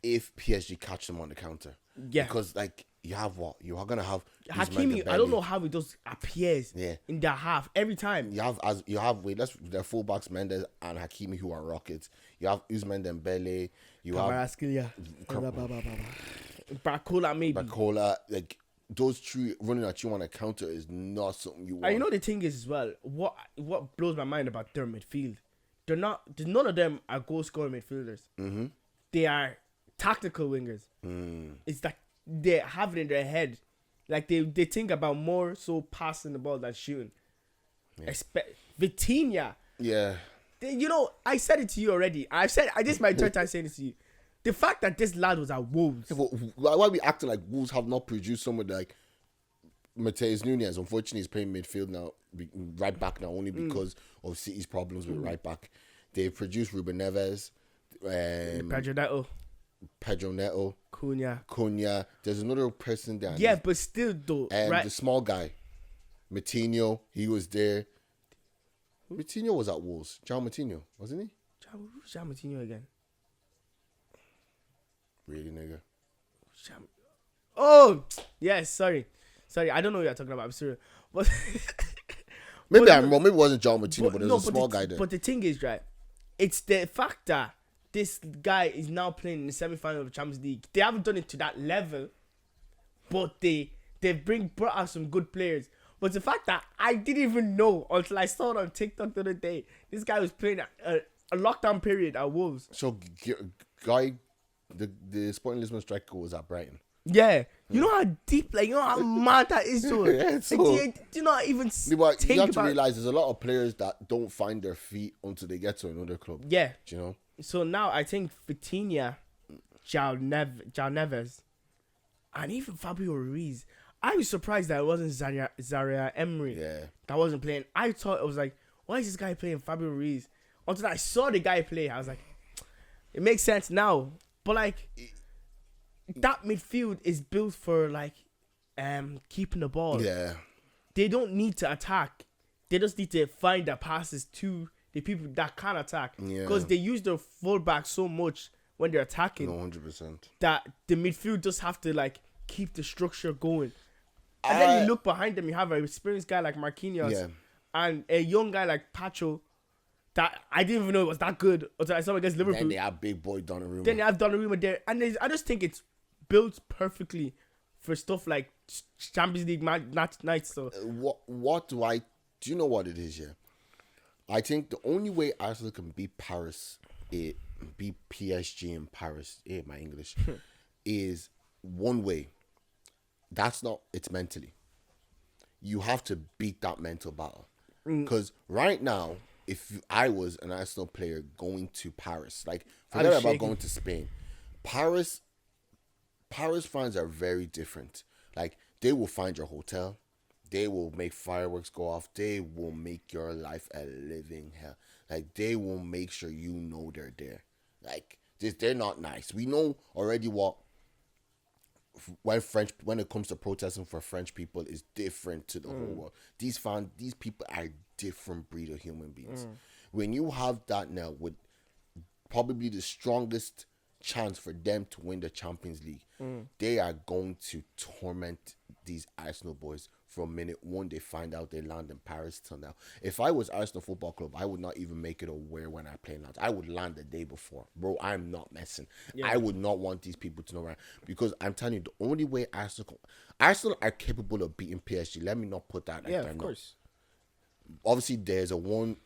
S1: if PSG catch them on the counter, because like you have what you are gonna have
S2: Hakimi. I don't know how he does appears in their half every time.
S1: Their fullbacks Mendes and Hakimi who are rockets. You have Ousmane Dembele. You have
S2: Barcola maybe.
S1: Barcola, like. Those three running at you on a counter is not something you want.
S2: And you know the thing is as well, what blows my mind about their midfield, none of them are goal scoring midfielders. Mm-hmm. They are tactical wingers. It's like they have it in their head, like they think about more so passing the ball than shooting. Vitinha.
S1: Yeah.
S2: I said it to you already. This is my third time saying it to you. The fact that this lad was at Wolves.
S1: Why are we acting like Wolves have not produced someone like Mateus Nunes? Unfortunately, he's playing midfield now, right back now, only because of City's problems with right back. They produced Ruben Neves, Pedro Neto, Cunha. There's another person there.
S2: Yeah, but still though,
S1: the small guy, Matinho, he was there. Matinho was at Wolves. John Matinho, wasn't he?
S2: Who's John Matinho again?
S1: Really, nigga?
S2: Oh, yes. Sorry. I don't know what you're talking about. I'm sorry. But
S1: maybe I'm wrong. Maybe it wasn't John Martino, but there's a small guy there.
S2: But the thing is, right? It's the fact that this guy is now playing in the semi-final of the Champions League. They haven't done it to that level, but they brought out some good players. But the fact that I didn't even know until I saw it on TikTok the other day, this guy was playing a lockdown period at Wolves.
S1: So, guy. The Sporting Lisbon striker was at Brighton.
S2: Yeah. You know how deep, you know how mad that is to it?
S1: Yeah, so,
S2: do you not even think about...
S1: You have to realise there's a lot of players that don't find their feet until they get to another club.
S2: Yeah.
S1: Do you know?
S2: So now I think Vitinha, João Neves, and even Fabio Ruiz. I was surprised that it wasn't Zaire Emery that wasn't playing. I thought it was like, why is this guy playing Fabio Ruiz? Until I saw the guy play, I was like, it makes sense now. But that midfield is built for like keeping the ball.
S1: Yeah.
S2: They don't need to attack. They just need to find the passes to the people that can attack.
S1: Yeah.
S2: Because they use their fullback so much when they're attacking.
S1: No, 100%.
S2: That the midfield just have to like keep the structure going. And then you look behind them, you have an experienced guy like Marquinhos and a young guy like Pacho that I didn't even know it was that good until I saw him against Liverpool.
S1: Then they have big boy Donnarumma.
S2: Then they have Donnarumma there. And I just think it's built perfectly for stuff like Champions League nights. So
S1: Do you know what it is, yeah? I think the only way Arsenal can beat beat PSG in Paris, my English, is one way. It's mentally. You have to beat that mental battle. Because right now, if I was an Arsenal player going to Paris, like, forget about going to Spain. Paris fans are very different. Like, they will find your hotel. They will make fireworks go off. They will make your life a living hell. Like, they will make sure you know they're there. Like, they're not nice. We know already what when it comes to protesting for French people is different to the whole world. These people are different breed of human beings. When you have that now with probably the strongest chance for them to win the Champions League, they are going to torment these Arsenal boys from minute one they find out they land in Paris till now. If I was Arsenal Football Club, I would not even make it aware when I play land. I would land the day before. Bro, I'm not messing. Yeah. I would not want these people to know where because I'm telling you, the only way Arsenal are capable of beating PSG. Let me not put that like that. Yeah, of course. Obviously, there's a one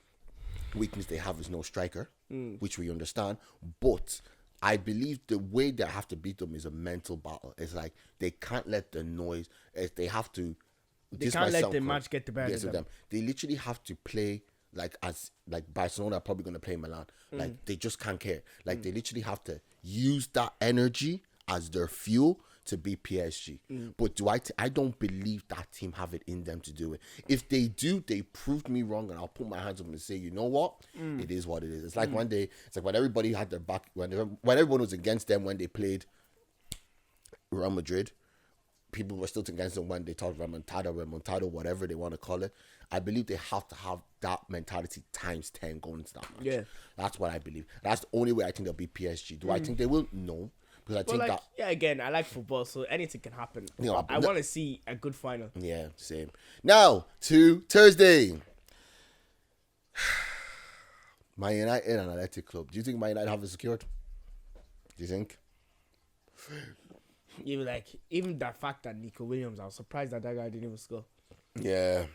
S1: weakness they have is no striker, which we understand. But I believe the way they have to beat them is a mental battle. It's like they can't let the noise. They have to.
S2: They can't let the match get the better of them.
S1: They literally have to play like Barcelona are probably going to play Milan. Like they just can't care. Like they literally have to use that energy as their fuel to beat PSG. But I don't believe that team have it in them to do it. If they do, they proved me wrong, and I'll put my hands up and say, you know what? It is what it is. It's like when everybody had their back, when everyone was against them when they played Real Madrid. People were still against them when they talked remontada, whatever they want to call it. I believe they have to have that mentality times 10 going into that match. Yeah. That's what I believe. That's the only way I think they'll beat PSG. Do I think they will? No. Because I think that...
S2: Yeah, again, I like football, so anything can happen. You know, I want to see a good final.
S1: Yeah, same. Now, to Thursday. Man United and Athletic Club. Do you think Man United have it secured? Do you think?
S2: Even that fact that Nico Williams, I was surprised that guy didn't even score.
S1: Yeah.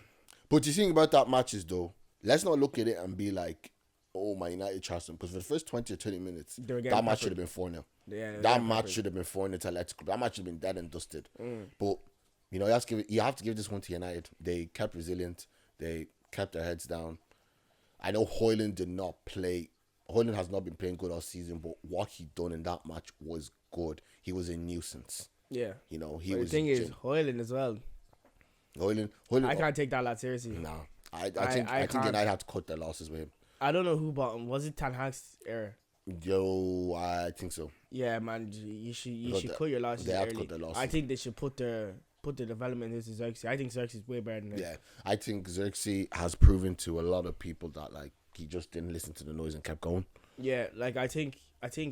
S1: But you think about that matches though, let's not look at it and be like, oh, my United trust them. Because for the first 20 or 30 minutes, that match should have been 4-0. Yeah, that match should have been 4-0 to Athletic Club. That match should have been dead and dusted. But, you know, you have to give this one to United. They kept resilient. They kept their heads down. I know Højlund did not play. Højlund has not been playing good all season, but what he done in that match was good. He was a nuisance. Yeah. You know, he was...
S2: The thing is, Højlund as well.
S1: Højlund.
S2: I can't take that lad seriously.
S1: No. I think United had to cut their losses with him.
S2: I don't know who bought him. Was it Ten Hag's error?
S1: Yo, I think so.
S2: Yeah, man. You should cut your losses early. They have to cut their losses. I think they should put the development into Xerxes. I think Xerxes is way better than him.
S1: Yeah. I think Xerxes has proven to a lot of people that, like, he just didn't listen to the noise and kept going.
S2: Yeah, like, I think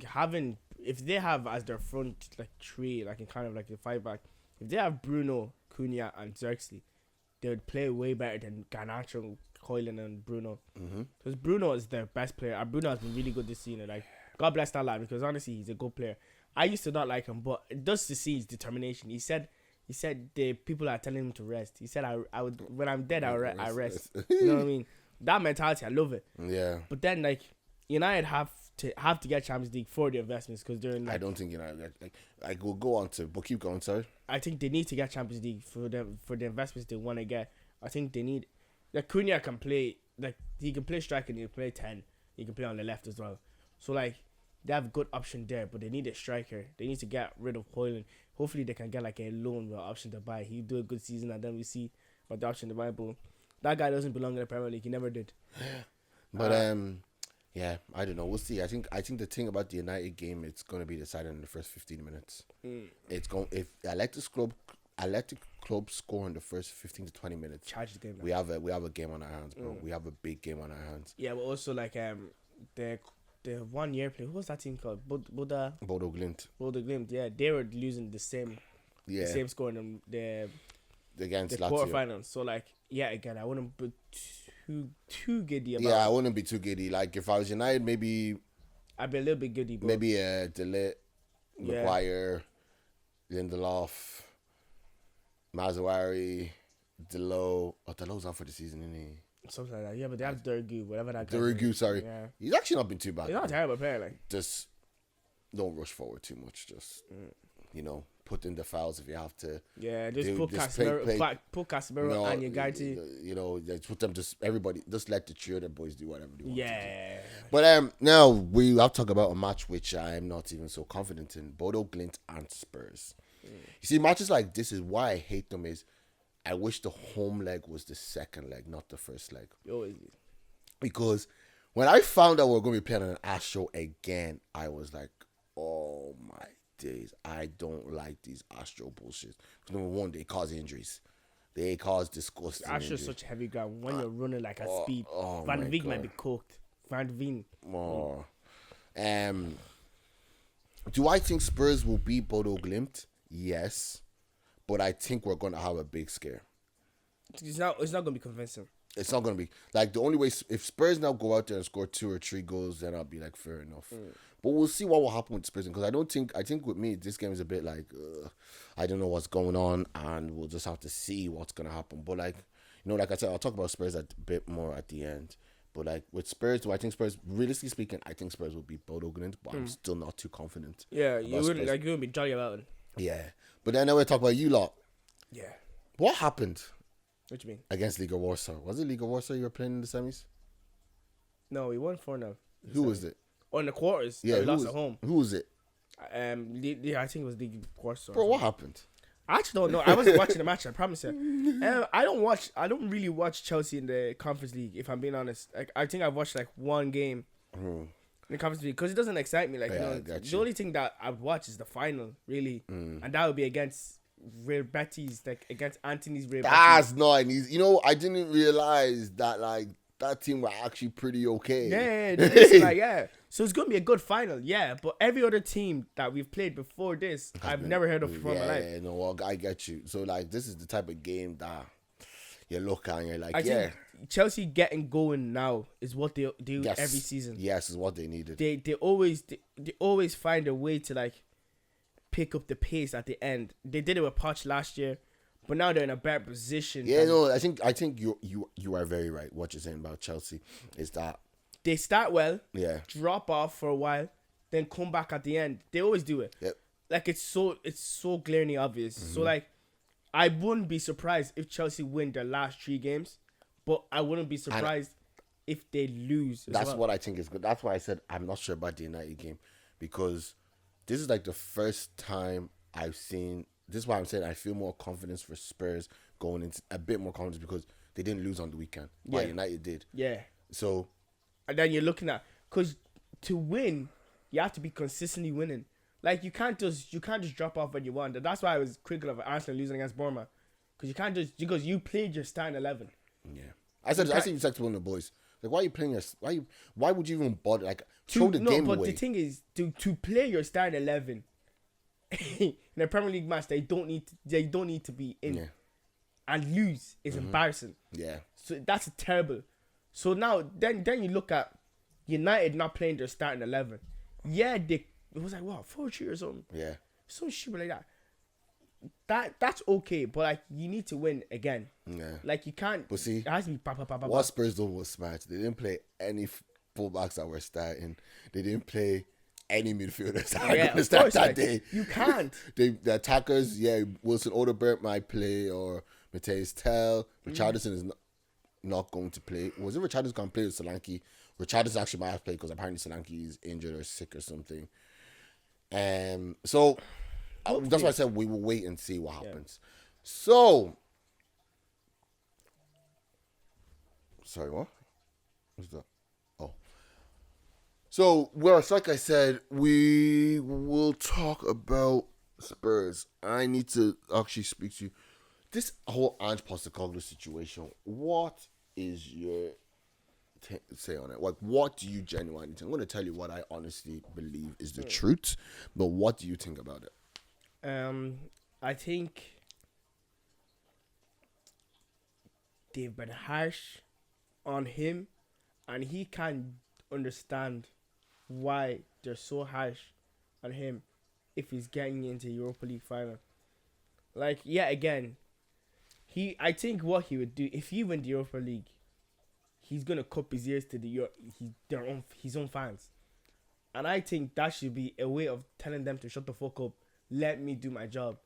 S2: having... If they have as their front like three, like in kind of like the 5-back, if they have Bruno, Cunha, and Xerxes, they would play way better than Garnacho, Højlund, and Bruno. Because Bruno is their best player, and Bruno has been really good this season. Like, God bless that lad, because honestly, he's a good player. I used to not like him, but just to see his determination. He said the people are telling him to rest. He said I would when I'm dead I rest. You know what I mean? That mentality, I love it. Yeah. But then like United have to get Champions League for the investments because they're in. Like,
S1: I don't think United like we'll go on to, but keep going. Sorry.
S2: I think they need to get Champions League for the investments they want to get. I think they need. Like Cunha can play, like he can play striker and he can play 10. He can play on the left as well. So like they have a good option there, but they need a striker. They need to get rid of Højlund. Hopefully they can get like a loan with option to buy. He'll do a good season and then we see what the option to buy. But that guy doesn't belong in the Premier League. He never did.
S1: But Yeah, I don't know. We'll see. I think the thing about the United game, it's going to be decided in the first 15 minutes. It's going if Athletic Club score in the first 15 to 20 minutes.
S2: Charge the game.
S1: We have a game on our hands, bro. We have a big game on our hands.
S2: Yeah, but also like the 1 year play. What was that team called? Bodo Glimt. Yeah, they were losing the same score in the
S1: against Lazio.
S2: quarterfinals. So like, yeah, again, I wouldn't be too giddy about.
S1: Yeah, I wouldn't be too giddy. Like if I was United, maybe
S2: I'd be a little bit giddy. But
S1: maybe Delete, Maguire, Lindelof, Mazzawari, Delo. Oh, Delo's out for the season, isn't he?
S2: Something like that. Yeah, but they have Durgu, whatever that guy.
S1: Durgu, sorry.
S2: Yeah.
S1: He's actually not been too bad.
S2: He's not a terrible player, like.
S1: Just don't rush forward too much. Just put in the fouls if you have to.
S2: Yeah, just put Casemiro and your guy to.
S1: Just put them. Everybody. Just let the cheerleader boys do whatever they want.
S2: Yeah.
S1: To do. But now we have to talk about a match which I am not even so confident in: Bodo Glimt and Spurs. You see, matches like this is why I hate them. Is I wish the home leg was the second leg, not the first leg. Because when I found out we were going to be playing on an Astro again, I was like, oh my days, I don't like these Astro bullshit. Because number one, they cause injuries. They cause disgusting
S2: Astro is such heavy ground. When you're running like a speed, Van Beek might be cooked. Van Veen.
S1: Do I think Spurs will beat Bodo Glimt? Yes. But I think we're going to have a big scare.
S2: It's not going to be convincing.
S1: It's not going to be. Like, the only way... If Spurs now go out there and score 2 or 3 goals, then I'll be like, fair enough. But we'll see what will happen with Spurs. Because I think with me, this game is a bit like... I don't know what's going on. And we'll just have to see what's going to happen. But, like... like I said, I'll talk about Spurs a bit more at the end. But, like, with Spurs, do I think Spurs... Realistically speaking, I think Spurs will beat Bodo Glimt. But I'm still not too confident.
S2: Yeah, you wouldn't be jolly about it.
S1: Yeah. But then now we're talking about you lot.
S2: Yeah.
S1: What happened?
S2: What you mean?
S1: Against Liga Warsaw. Was it Liga Warsaw you were playing in the semis?
S2: No, we won 4-0.
S1: Who was it?
S2: Oh, in the quarters.
S1: Yeah,
S2: we lost at home.
S1: Who was it?
S2: I think it was Liga Warsaw.
S1: Bro, what happened?
S2: I actually don't know. I wasn't watching the match, I promise you. I don't really watch Chelsea in the Conference League, if I'm being honest. Like, I think I've watched like one game in the Conference League because it doesn't excite me. Like, the only thing that I would watch is the final, really. And that would be against Real Betis, like against Anthony's Real Betis.
S1: That's not an easy. I didn't realize that like that team were actually pretty okay.
S2: Yeah. So it's gonna be a good final, yeah. But every other team that we've played before this, I've never heard of before in my life.
S1: Yeah, no, well, I get you. So like, this is the type of game that you look at and you're like,
S2: I think Chelsea getting going now is what they do every season.
S1: Yes, is what they needed.
S2: They always find a way to like pick up the pace at the end. They did it with Poch last year, but now they're in a better position.
S1: Yeah, no, I think you are very right. What you're saying about Chelsea is that
S2: they start well,
S1: yeah,
S2: drop off for a while, then come back at the end. They always do it.
S1: Yep.
S2: Like it's so glaringly obvious. So like, I wouldn't be surprised if Chelsea win their last 3 games, but I wouldn't be surprised if they lose.
S1: That's what I think is good. That's why I said I'm not sure about the United game, because this is like the first time I've seen. This is why I'm saying I feel more confidence for Spurs going into a bit more confidence because they didn't lose on the weekend. Yeah. While United did.
S2: Yeah.
S1: So,
S2: and then you're looking at, because to win, you have to be consistently winning. Like you can't just drop off when you want. That's why I was critical of Arsenal losing against Bournemouth, because you can't just because you played your starting 11.
S1: Yeah. I said you said to one of the boys, like, why are you playing why would you even bother? Like, throw the game away.
S2: But the thing is, to play your starting 11 in a Premier League match, they don't need to be in, and lose is embarrassing.
S1: Yeah.
S2: So that's terrible. So now then you look at United not playing their starting 11. Yeah, it was like 4-3 or something.
S1: Yeah.
S2: Some shit like that. That's okay, but like you need to win again.
S1: Yeah.
S2: Like you can't.
S1: But see,
S2: it has to be
S1: what Spurs done was smart. They didn't play any fullbacks that were starting. They didn't play any midfielders that were going to start that day.
S2: You can't.
S1: The attackers, Wilson Odobert might play, or Mateus Tell. Richarlison is not going to play. Was it Richarlison going to play with Solanke? Richarlison actually might have played because apparently Solanke is injured or sick or something. So that's why I said we will wait and see what happens. So, sorry, what? What's that? Oh, So, well, it's like I said, we will talk about Spurs. I need to actually speak to you. This whole Ange Postecoglou situation, what is your say on it? Like, what do you genuinely think? I'm going to tell you what I honestly believe is the truth, but what do you think about it?
S2: I think they've been harsh on him, and he can't understand why they're so harsh on him if he's getting into Europa League final. Like, yeah, again, I think what he would do if he win the Europa League, he's gonna cup his ears to his own fans, and I think that should be a way of telling them to shut the fuck up. Let me do my job,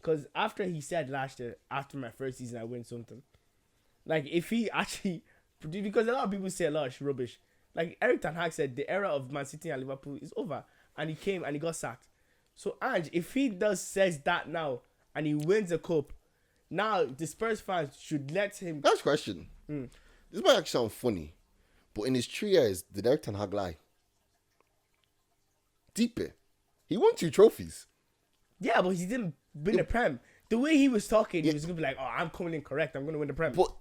S2: because after he said last year, after my first season, I win something. Like, if he actually, because a lot of people say a lot of rubbish. Like Eric Ten Hag said, the era of Man City and Liverpool is over, and he came and he got sacked. So Ange, if he says that now and he wins a cup, now the Spurs fans should let him.
S1: That's a question. This might actually sound funny, but in his 3 years, did Eric Ten Hag lie? Deep it. He won 2 trophies.
S2: Yeah, but he didn't win the Prem. The way he was talking, he was gonna be like, "Oh, I'm coming in correct. I'm gonna win the Prem."
S1: But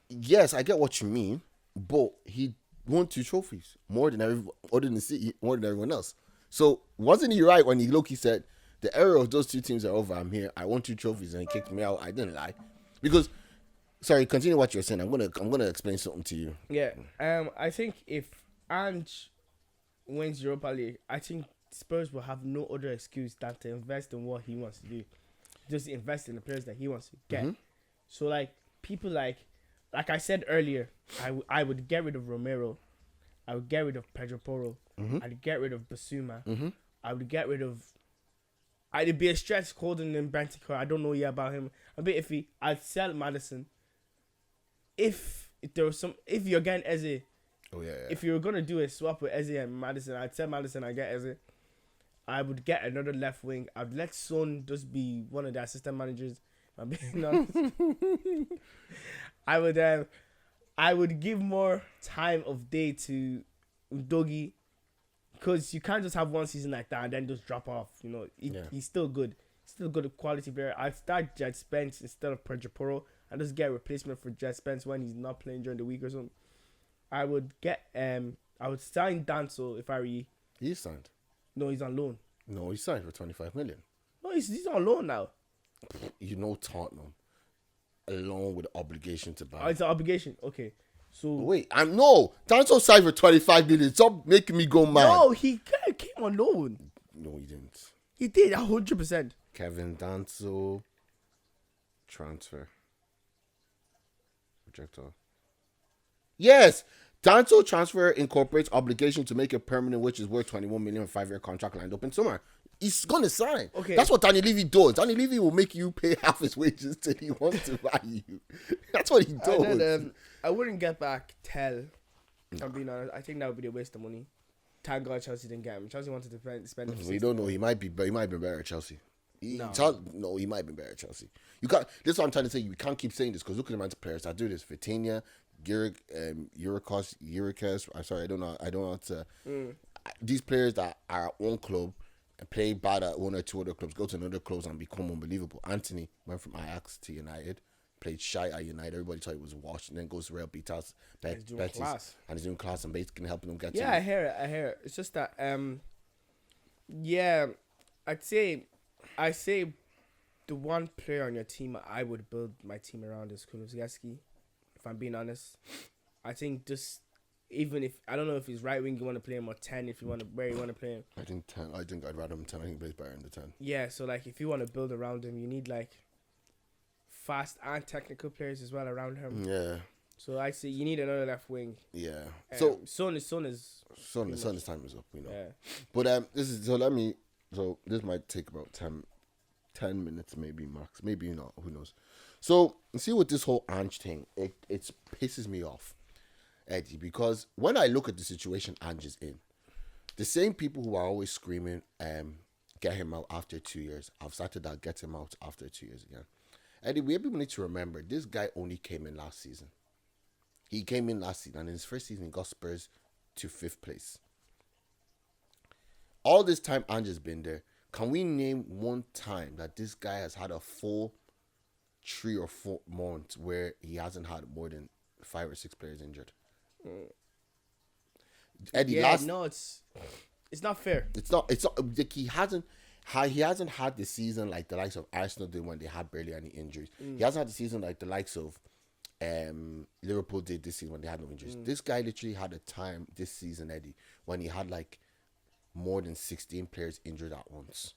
S1: yes, I get what you mean. But he won 2 trophies, more than everyone else. So wasn't he right when he said the era of those 2 teams are over? I'm here. I won 2 trophies, and he kicked me out. I didn't lie, because. Sorry, continue what you're saying. I'm gonna explain something to you.
S2: Yeah. I think if Ange wins Europa League, I think Spurs will have no other excuse than to invest in what he wants to do. Just invest in the players that he wants to get. So like people like I said earlier, I would get rid of Romero, I would get rid of Pedro Porro, I'd get rid of Basuma, I would get rid of. I'd be a stretch holding in Bentancur. I don't know yet about him. A bit iffy. I'd sell Madison. If you're getting Eze, if you were gonna do a swap with Eze and Madison, I'd sell Madison. I get Eze. I would get another left wing. I'd let Son just be one of the assistant managers. I'm being honest. I would give more time of day to Udogie, because you can't just have one season like that and then just drop off. You know, he's still good. Still good quality player. I'd start Jed Spence instead of Pedro Porro and just get a replacement for Jed Spence when he's not playing during the week or something. I would sign Danso if I were you.
S1: He's signed.
S2: No, he's on loan.
S1: No, he's signed for 25 million.
S2: No, he's on loan now.
S1: You know Tottenham, along with the obligation to buy.
S2: Oh, it's an obligation. Okay. So
S1: wait, Danso signed for 25 million. Stop making me go mad.
S2: No, he came on loan.
S1: No, he didn't.
S2: He did 100%.
S1: Kevin Danso transfer. Projector. Yes, Danso transfer incorporates obligation to make it permanent, which is worth 21 million 5-year contract lined up in summer. He's gonna sign. Okay, that's what Danny Levy does. Danny Levy will make you pay half his wages till he wants to buy you. That's what he does. And then,
S2: I wouldn't get back Tell. I'm being honest. I think that would be a waste of money. Thank God Chelsea didn't get him. Chelsea wanted to spend.
S1: We don't know. He might be better at Chelsea. He might be better at Chelsea. You can't. This is what I'm trying to say. You can't keep saying this, because look at the amount of players that do this. Vitinha, Uricas. I'm sorry, I don't know how to. These players that are at one club and play bad at one or two other clubs, go to another clubs and become unbelievable. Anthony went from Ajax to United, played shy at United. Everybody thought he was washed, and then goes to Real Betis, Betis, and he's doing class and basically helping them get.
S2: Yeah, I hear it. It's just that, yeah, I say the one player on your team I would build my team around is Kulusevski. If I'm being honest, I think just even if I don't know if he's right wing, you want to play him, or 10 if you want to where you want to play him.
S1: I think 10. I think I'd rather him 10. I think he plays better in the 10.
S2: Yeah, so like if you want to build around him, you need like fast and technical players as well around him.
S1: Yeah.
S2: So I say you need another left wing.
S1: Yeah.
S2: So Son is
S1: time is up. You know.
S2: Yeah.
S1: But this might take about 10 minutes maybe max. Maybe not. Who knows? So see with this whole Ange thing, it pisses me off, Eddie, because when I look at the situation Ange is in, the same people who are always screaming, get him out after 2 years, I've started that get him out after 2 years again. Eddie, we need to remember this guy only came in last season. He came in last season, and in his first season, he got Spurs to 5th place. all this time Ange has been there, can we name one time that this guy has had a full 3 or 4 months where he hasn't had more than 5 or 6 players injured? Eddie,
S2: it's not fair.
S1: It's not like he hasn't had the season like the likes of Arsenal did when they had barely any injuries. He hasn't had the season like the likes of Liverpool did this season when they had no injuries. This guy literally had a time this season, Eddie, when he had like more than 16 players injured at once.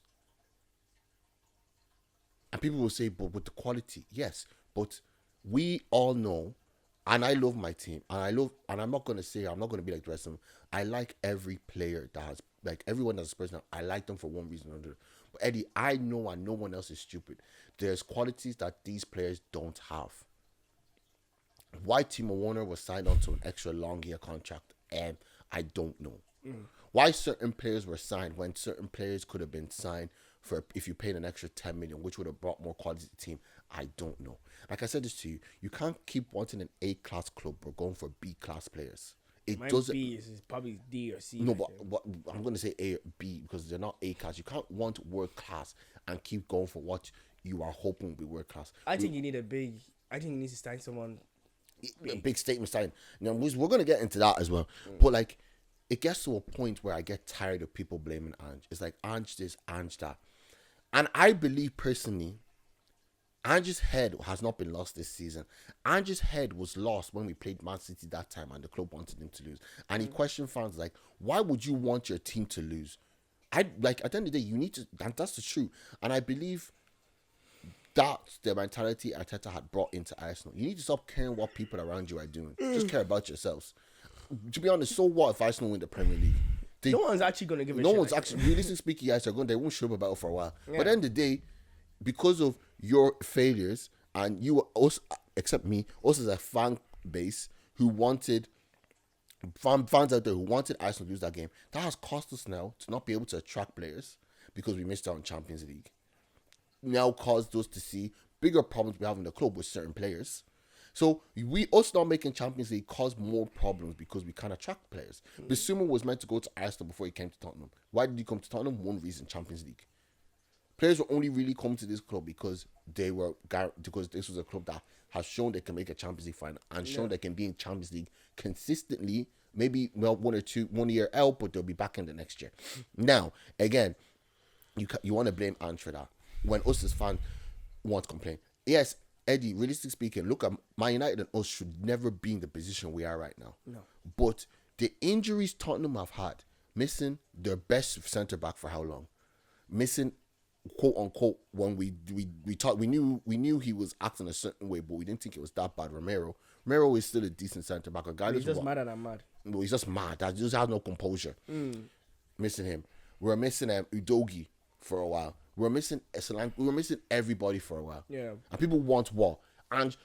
S1: And people will say, but with the quality, yes. But we all know, and I love my team, and I'm not going to be like the rest of them. I like every player that has, like everyone that's a person, I like them for one reason or another. But Eddie, I know, and no one else is stupid, there's qualities that these players don't have. Why Timo Werner was signed onto an extra long year contract, I don't know. Why certain players were signed when certain players could have been signed for if you paid an extra 10 million, which would have brought more quality to the team, I don't know. Like I said this to you, you can't keep wanting an A-class club but going for B-class players. It doesn't.
S2: B is probably D or C.
S1: No, but I'm going to say A or B because they're not A-class. You can't want world class and keep going for what you are hoping will be world class.
S2: I think you need to sign someone.
S1: A big statement sign. Now we're going to get into that as well. But like, it gets to a point where I get tired of people blaming Ange. It's like Ange this, Ange that. And I believe personally, Ange's head has not been lost this season. Ange's head was lost when we played Man City that time and the club wanted him to lose. And he questioned fans like, why would you want your team to lose? At the end of the day, you need to, and that's the truth. And I believe that's the mentality Arteta had brought into Arsenal. You need to stop caring what people around you are doing. Just care about yourselves. To be honest, so what if Arsenal win the Premier League?
S2: No one's actually going to give a shit.
S1: No one's actually, realistically speaking, yes, they won't show up about it for a while. Yeah. But at the end of the day, because of your failures and you, us, except me, us as a fan base who wanted, fans out there who wanted Arsenal to lose that game, that has cost us now to not be able to attract players because we missed out on Champions League. Now caused us to see bigger problems we have in the club with certain players. So us not making Champions League caused more problems because we can't attract players. Bissouma was meant to go to Arsenal before he came to Tottenham. Why did he come to Tottenham? One reason, Champions League. Players were only really coming to this club because this was a club that has shown they can make a Champions League final and shown they can be in Champions League consistently. Maybe 1 year out, but they'll be back in the next year. Now, again, you want to blame Ange for that when us as fans want to complain. Yes, Eddie, realistically speaking, look at Man United and us should never be in the position we are right now.
S2: No.
S1: But the injuries Tottenham have had, missing their best centre back for how long? Missing, quote unquote, when we knew he was acting a certain way, but we didn't think it was that bad. Romero is still a decent centre back. A guy
S2: he's just madder than mad.
S1: No, he's just mad. That just has no composure. Missing him. We're missing Udogi for a while. We were missing everybody for a while.
S2: Yeah.
S1: And people want what? Ange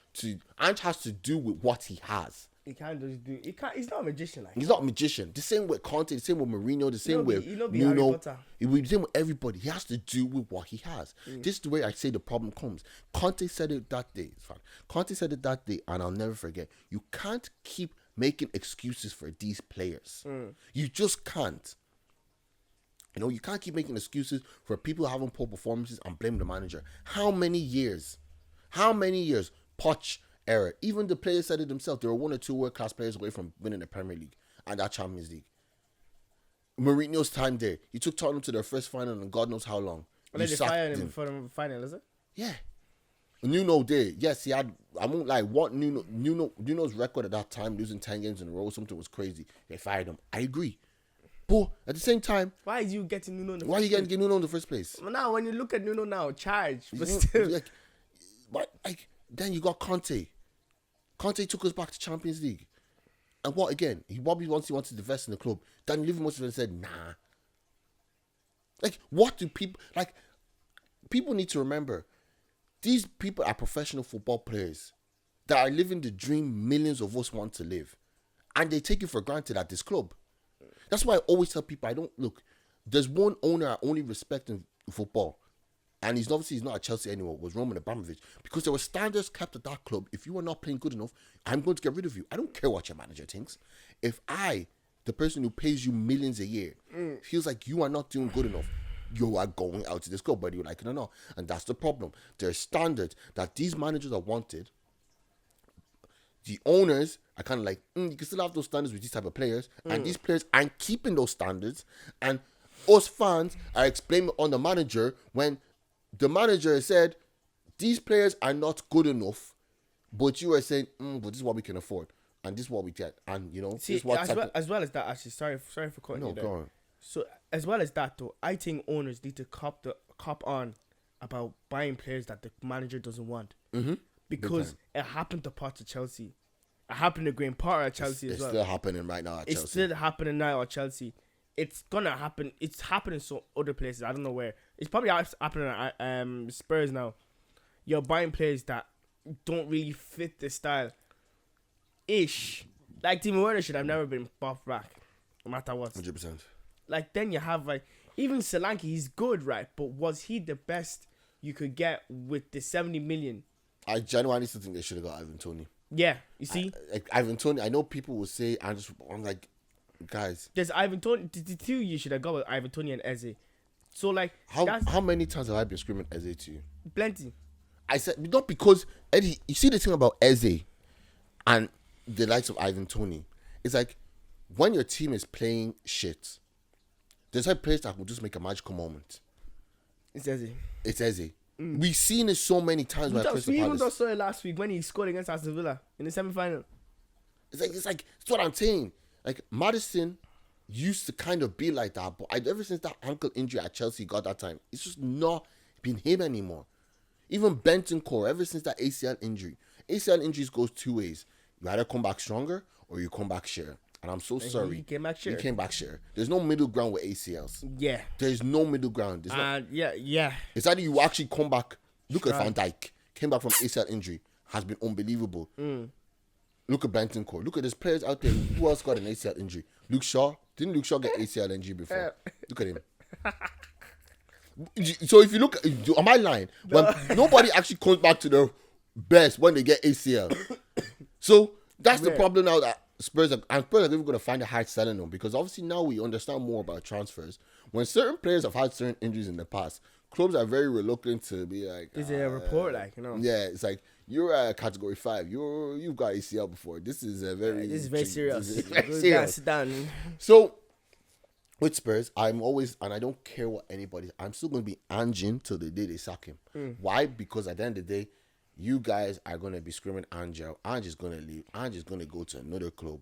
S1: has to do with what he has.
S2: He can't just do. He's not a magician.
S1: He's not a magician. The same with Conte. The same with Mourinho. The same with Nuno. The same with everybody. He has to do with what he has. This is the way I say the problem comes. Conte said it that day. It's fine. Conte said it that day, and I'll never forget. You can't keep making excuses for these players. You just can't. You can't keep making excuses for people having poor performances and blame the manager. How many years? Poch era. Even the players said it themselves. They were 1 or 2 world-class players away from winning the Premier League and that Champions League. Mourinho's time there. He took Tottenham to their first final in God knows how long.
S2: Well, they fired him for the final, is it?
S1: Yeah. Nuno did. Yes, he had. I won't lie. What Nuno's record at that time, losing 10 games in a row, something was crazy. They fired him. I agree. But at the same time,
S2: why is you getting Nuno in the
S1: why
S2: first
S1: are you getting Nuno in the first place?
S2: Well, now when you look at Nuno now, charge, but still.
S1: Then you got Conte. Conte took us back to Champions League. And what again? He wanted to invest in the club. Dan Levy must have said, nah. What do people people need to remember, these people are professional football players that are living the dream millions of us want to live. And they take it for granted at this club. That's why I always tell people, there's one owner I only respect in football. And he's not at Chelsea anymore, was Roman Abramovich. Because there were standards kept at that club. If you are not playing good enough, I'm going to get rid of you. I don't care what your manager thinks. If I, the person who pays you millions a year, feels like you are not doing good enough, you are going out to this club, whether you like it or not. And that's the problem. There's standards that these managers are wanted. The owners are kind of like, you can still have those standards with these type of players. And these players aren't keeping those standards. And us fans are explaining on the manager when the manager said, these players are not good enough. But you are saying, but this is what we can afford. And this is what we get. And,
S2: See,
S1: this is what
S2: as well as that, actually, sorry for cutting you there.
S1: Go on.
S2: So, as well as that, though, I think owners need to cop on about buying players that the manager doesn't want.
S1: Mm-hmm.
S2: Because it happened to parts of Chelsea. It happened to Graham Potter at Chelsea as well.
S1: It's still happening right now at Chelsea.
S2: It's still happening now at Chelsea. It's going to happen. It's happening so other places. I don't know where. It's probably happening at Spurs now. You're buying players that don't really fit the style. Ish. Like, Timo Werner should have never been bought back. No matter what.
S1: 100%.
S2: Like, then you have, like, even Solanke, he's good, right? But was he the best you could get with the 70 million?
S1: I genuinely still think they should have got Ivan Toney.
S2: Yeah, you see?
S1: Ivan Toney, I know people will say, I'm like, guys.
S2: There's Ivan Toney. The two you should have got with Ivan Toney and Eze. So, like,
S1: how many times have I been screaming Eze to you?
S2: Plenty.
S1: I said, not because, Eddie, you see the thing about Eze and the likes of Ivan Toney. It's like, when your team is playing shit, there's a place that will just make a magical moment.
S2: It's Eze.
S1: It's Eze. We've seen it so many times.
S2: We even saw it last week when he scored against Aston Villa in the semi-final.
S1: It's like that's what I'm saying. Like, Maddison used to kind of be like that, but ever since that ankle injury at Chelsea got that time, it's just not been him anymore. Even Bentancur, ever since that ACL injuries goes two ways. You either come back stronger or you come back share. And I'm so sorry.
S2: He came back share.
S1: He came back share. There's no middle ground with ACLs.
S2: Yeah.
S1: There's no middle ground.
S2: Yeah.
S1: It's either you actually come back. Look at Van Dijk. Came back from ACL injury. Has been unbelievable. Look at Bentancur. Look at these players out there. Who else got an ACL injury? Luke Shaw. Didn't Luke Shaw get ACL injury before? Look at him. So if you look, am I lying? When nobody actually comes back to their best when they get ACL. So that's the problem now that Spurs are even going to find it hard selling them, because obviously now we understand more about transfers. When certain players have had certain injuries in the past, clubs are very reluctant to be like,
S2: is it a report, like,
S1: Yeah, it's like, you're at category 5. You've got ACL before. This is very
S2: serious.
S1: This is very serious.
S2: Done.
S1: So with Spurs, I'm always, and I don't care what anybody, I'm still going to be Ange till the day they sack him. Why? Because at the end of the day, you guys are going to be screaming Ange out. Ange is going to leave. Ange is going to go to another club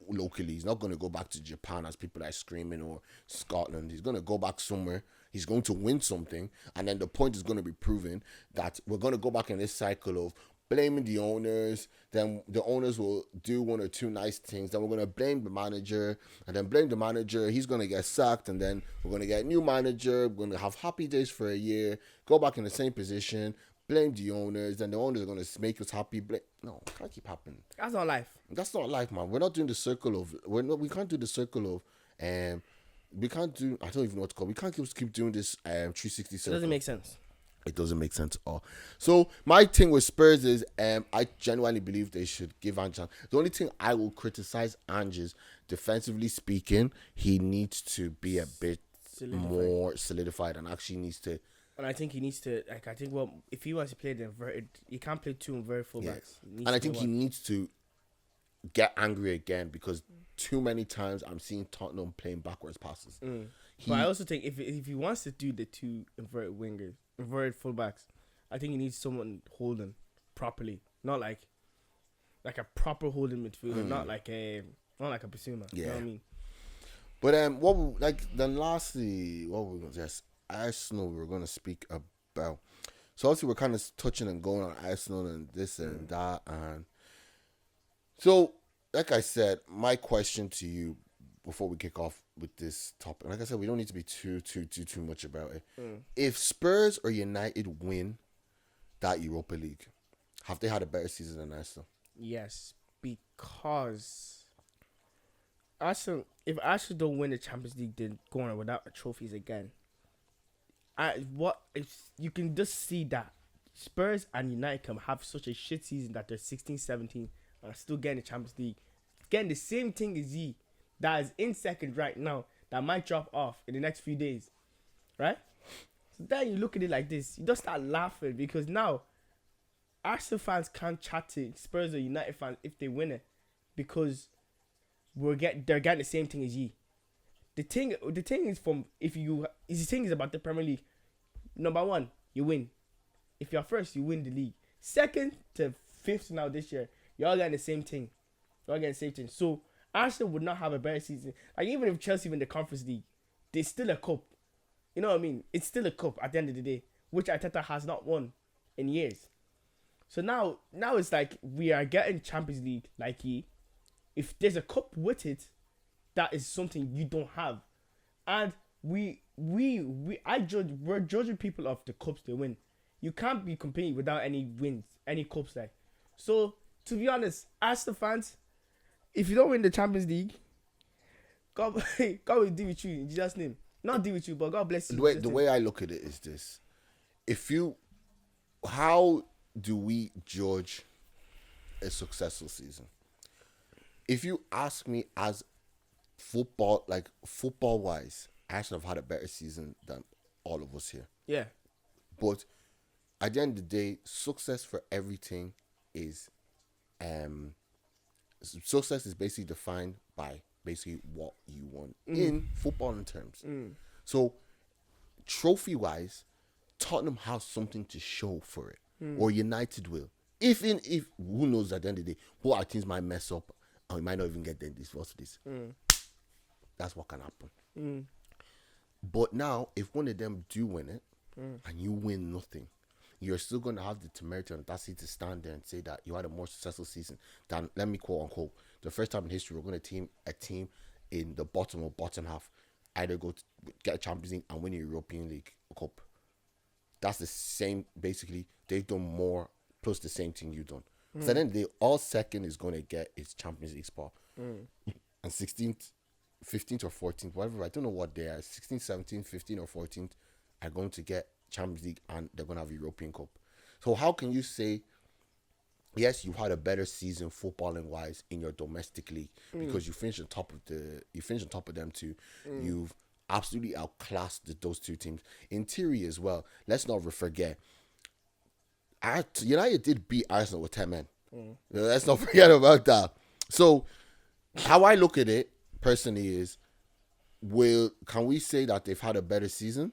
S1: locally. He's not going to go back to Japan as people are screaming, or Scotland. He's going to go back somewhere. He's going to win something. And then the point is going to be proven that we're going to go back in this cycle of blaming the owners. Then the owners will do one or two nice things. Then we're going to blame the manager. And then blame the manager. He's going to get sacked. And then we're going to get a new manager. We're going to have happy days for a year. Go back in the same position. Blame the owners, then the owners are going to make us happy. No, it can't keep happening.
S2: That's not life.
S1: That's not life, man. We're not doing the circle of. We can't do the circle of. We can't do. I don't even know what to call. We can't keep doing this 360 circle.
S2: It doesn't make sense.
S1: It doesn't make sense at all. So my thing with Spurs is, I genuinely believe they should give Ange. The only thing I will criticize Ange is, defensively speaking, he needs to be a bit more solidified, and actually needs to.
S2: And I think he needs to, like, if he wants to play the inverted, he can't play two inverted fullbacks.
S1: And I think he needs to get angry again, because too many times I'm seeing Tottenham playing backwards passes.
S2: But I also think if he wants to do the two inverted fullbacks, I think he needs someone holding properly, not like a proper holding midfielder, not like a Basuma.
S1: Yeah.
S2: You know what I mean?
S1: But lastly, what were we going to say? Arsenal we were going to speak about. So obviously we're kind of touching and going on Arsenal and this and that. And so, like I said, my question to you before we kick off with this topic, like I said, we don't need to be too much about it. If Spurs or United win that Europa League, have they had a better season than Arsenal?
S2: Yes, because if Arsenal don't win the Champions League, they're going without trophies again. You can just see that Spurs and United can have such a shit season that they're 16, 17 and are still getting the Champions League, getting the same thing as that is in second right now. that might drop off in the next few days, right? So then you look at it like this, you just start laughing because now Arsenal fans can't chat to Spurs or United fans if they win it because they're getting the same thing as you. The thing is the thing is about the Premier League. Number one, you win. If you're first, you win the league. Second to fifth now this year, you're all getting the same thing. So Arsenal would not have a better season. Like even if Chelsea win the Conference League, there's still a cup. You know what I mean? It's still a cup at the end of the day, which Arteta has not won in years. So now it's like we are getting Champions League like he. If there's a cup with it, that is something you don't have. And we're judging people off the cups they win. You can't be competing without any wins, any cups like. So to be honest, Arsenal fans, if you don't win the Champions League, God will deal with you in Jesus' name. Not deal with you, but God bless you.
S1: The way I look at it is this: how do we judge a successful season? If you ask me as football wise, Arsenal have had a better season than all of us here.
S2: Yeah.
S1: But at the end of the day, success for everything is success is basically defined by basically what you want in footballing terms. So trophy wise, Tottenham has something to show for it. Or United will. If who knows at the end of the day, both our teams might mess up and we might not even get this first this. That's what can happen. But now, if one of them do win it and you win nothing, you're still going to have the temerity and audacity to stand there and say that you had a more successful season than, let me quote unquote, the first time in history we're going to a team in the bottom half either go to get a Champions League and win a European League Cup. That's the same, basically, they've done more plus the same thing you've done. So then all second is going to get its Champions League spot. And 16th, 15th or 14th, whatever, I don't know what they are, 16th, 17th, 15th or 14th are going to get Champions League and they're going to have a European Cup. So how can you say, yes, you've had a better season footballing wise in your domestic league because you finished on top of them too. You've absolutely outclassed those two teams. In theory as well, let's not forget, United did beat Arsenal with 10 men. Let's not forget about that. So how I look at it personally is, can we say that they've had a better season?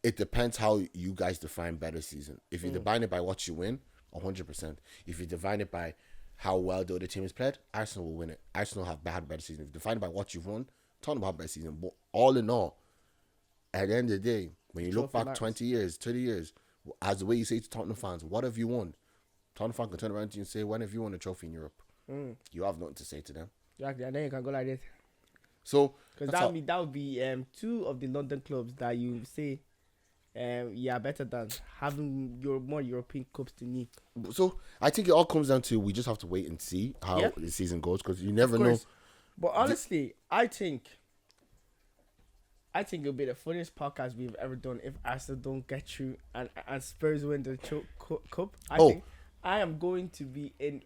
S1: It depends how you guys define better season. If you define it by what you win, 100%. If you define it by how well the other team has played, Arsenal will win it. Arsenal have had a better season. If you define it by what you've won, Tottenham have a better season. But all in all, at the end of the day, when you look back 20 years, 30 years, as the way you say to Tottenham fans, what have you won? Tottenham fans can turn around to you and say, when have you won a trophy in Europe? You have nothing to say to them.
S2: Exactly, and then you can go like this.
S1: So,
S2: because that would be two of the London clubs that you say, better than having more European cups than you.
S1: So I think it all comes down to we just have to wait and see how the season goes because you never know.
S2: But honestly, I think it'll be the funniest podcast we've ever done if Arsenal don't get through and Spurs win the cup. I think I'm going to be in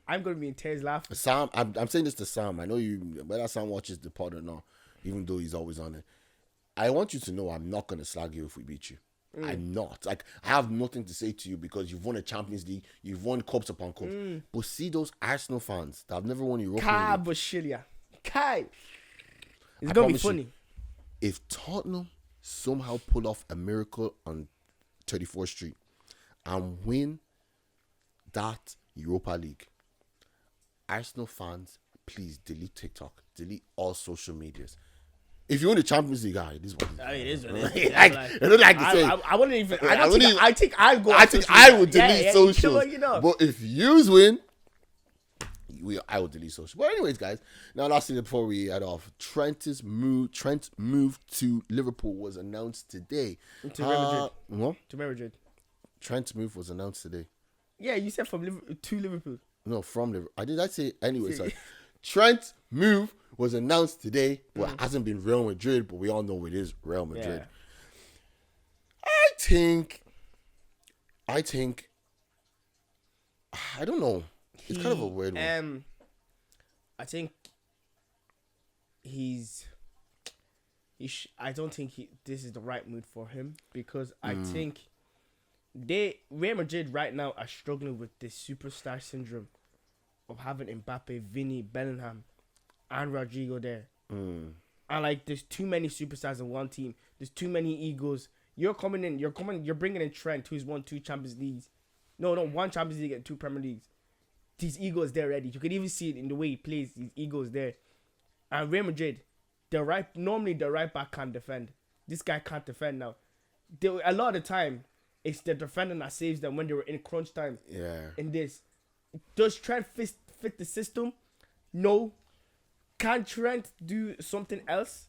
S2: tears laughing.
S1: Sam, I'm saying this to Sam. I know whether Sam watches the pod or not, even though he's always on it. I want you to know I'm not going to slag you if we beat you. I'm not. Like, I have nothing to say to you because you've won a Champions League, you've won cups upon cups. But see those Arsenal fans that have never won Europa League.
S2: It's going to be funny.
S1: If Tottenham somehow pull off a miracle on 34th Street and win that Europa League, Arsenal fans, please delete TikTok, delete all social medias. If you win the Champions League, it is what it is. I don't like to say.
S2: I wouldn't even. I think I go.
S1: I think I would delete social. But if you win, I will delete social. But anyways, guys, now lastly before we head off, Trent's move to Liverpool was announced today.
S2: To Real Madrid. To Real Madrid.
S1: Trent's move was announced today.
S2: Yeah, you said from Liverpool to Liverpool.
S1: No, from Liverpool. Did I say anyway? Sorry. Trent's move was announced today, but it hasn't been Real Madrid, but we all know it is Real Madrid. Yeah. I think I don't know. It's kind of a weird one.
S2: I think he's I don't think this is the right mood for him because I think Real Madrid right now are struggling with this superstar syndrome of having Mbappe, Vinny, Bellingham, and Rodrigo there. And like, there's too many superstars in one team. There's too many egos. You're bringing in Trent, who's won 2 Champions Leagues. No, 1 Champions League and 2 Premier Leagues. His ego is there already. You can even see it in the way he plays. His ego is there. And Real Madrid, normally the right back can't defend. This guy can't defend now. A lot of the time, it's the defender that saves them when they were in crunch time.
S1: Yeah.
S2: In this, does Trent fit the system? No. Can Trent do something else?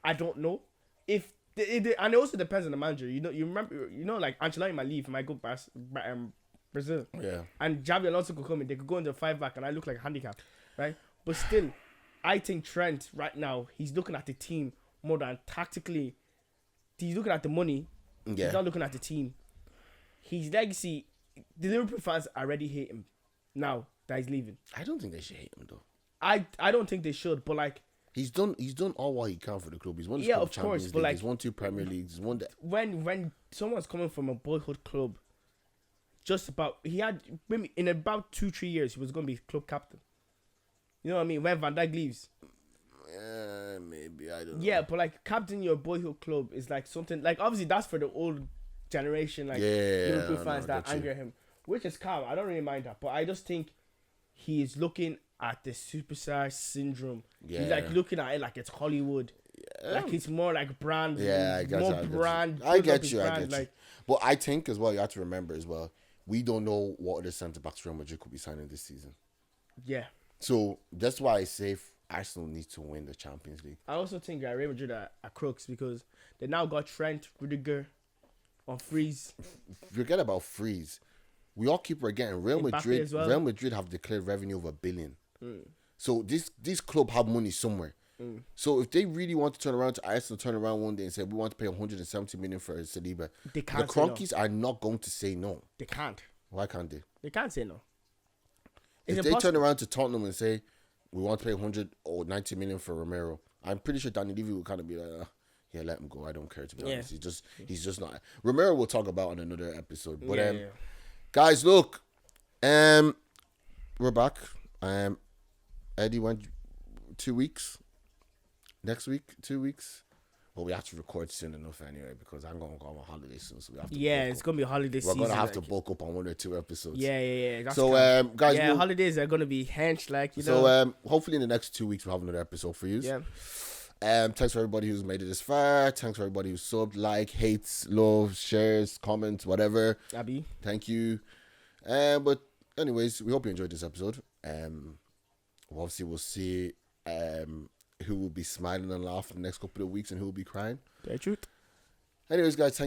S2: I don't know. And it also depends on the manager. You remember, like Ancelotti might leave, might go past Brazil.
S1: Yeah.
S2: And Xavi Alonso could come in. They could go into a 5-back, and I look like a handicap, right? But still, I think Trent right now, he's looking at the team more than tactically. He's looking at the money.
S1: Yeah.
S2: He's not looking at the team. His legacy, the Liverpool fans already hate him now that he's leaving.
S1: I don't think they should hate him though.
S2: I don't think they should, but like,
S1: he's done all what he can for the club. He's won the
S2: of course,
S1: League,
S2: but like,
S1: he's won 2 Premier Leagues. He's won that.
S2: When someone's coming from a boyhood club, in about 2-3 years he was going to be club captain. You know what I mean? When Van Dijk leaves.
S1: Maybe, I don't know.
S2: Yeah, but like, captain your boyhood club is like something, like, obviously that's for the old generation, like Liverpool fans that anger him, which is calm. I don't really mind that, but I just think he is looking at the superstar syndrome. Yeah. He's like looking at it like it's Hollywood. Yeah. Like it's more like brand.
S1: Yeah, I guess
S2: more brand.
S1: I get you. But I think as well, you have to remember as well, we don't know what other centre backs Real Madrid could be signing this season.
S2: Yeah.
S1: So that's why I say Arsenal needs to win the Champions League.
S2: I also think that Real Madrid are crooks because they now got Trent, Rudiger on freeze.
S1: Forget about freeze. We all keep forgetting Real Madrid. Well. Real Madrid have declared revenue of $1 billion. So this club have money somewhere. So if they really want to turn around to Arsenal, turn around one day and say we want to pay 170 million for Saliba, the Kroenkes are not going to say no.
S2: They can't.
S1: Why can't they?
S2: They can't say no.
S1: If they turn around to Tottenham and say we want to pay 100 or 90 million for Romero, I'm pretty sure Danny Levy will kind of be like, yeah, let him go. I don't care, to be honest. He's just not. Romero we'll talk about on another episode. But guys, look, we're back. Eddie went 2 weeks. Next week, 2 weeks. Well, we have to record soon enough anyway because I'm going to go on holiday soon. So we have to.
S2: Yeah, it's going to be a holiday season.
S1: We're going to have to bulk up on 1 or 2 episodes.
S2: Yeah. That's
S1: so, guys.
S2: Yeah, holidays are going to be hench, like, you
S1: know.
S2: So,
S1: hopefully in the next 2 weeks, we'll have another episode for you.
S2: Yeah.
S1: Thanks for everybody who's made it this far. Thanks for everybody who's subbed, hates, loves, shares, comments, whatever.
S2: Abby.
S1: Thank you. But anyways, we hope you enjoyed this episode. Obviously, we'll see who will be smiling and laughing the next couple of weeks and who will be crying.
S2: The truth.
S1: Anyways, guys, thank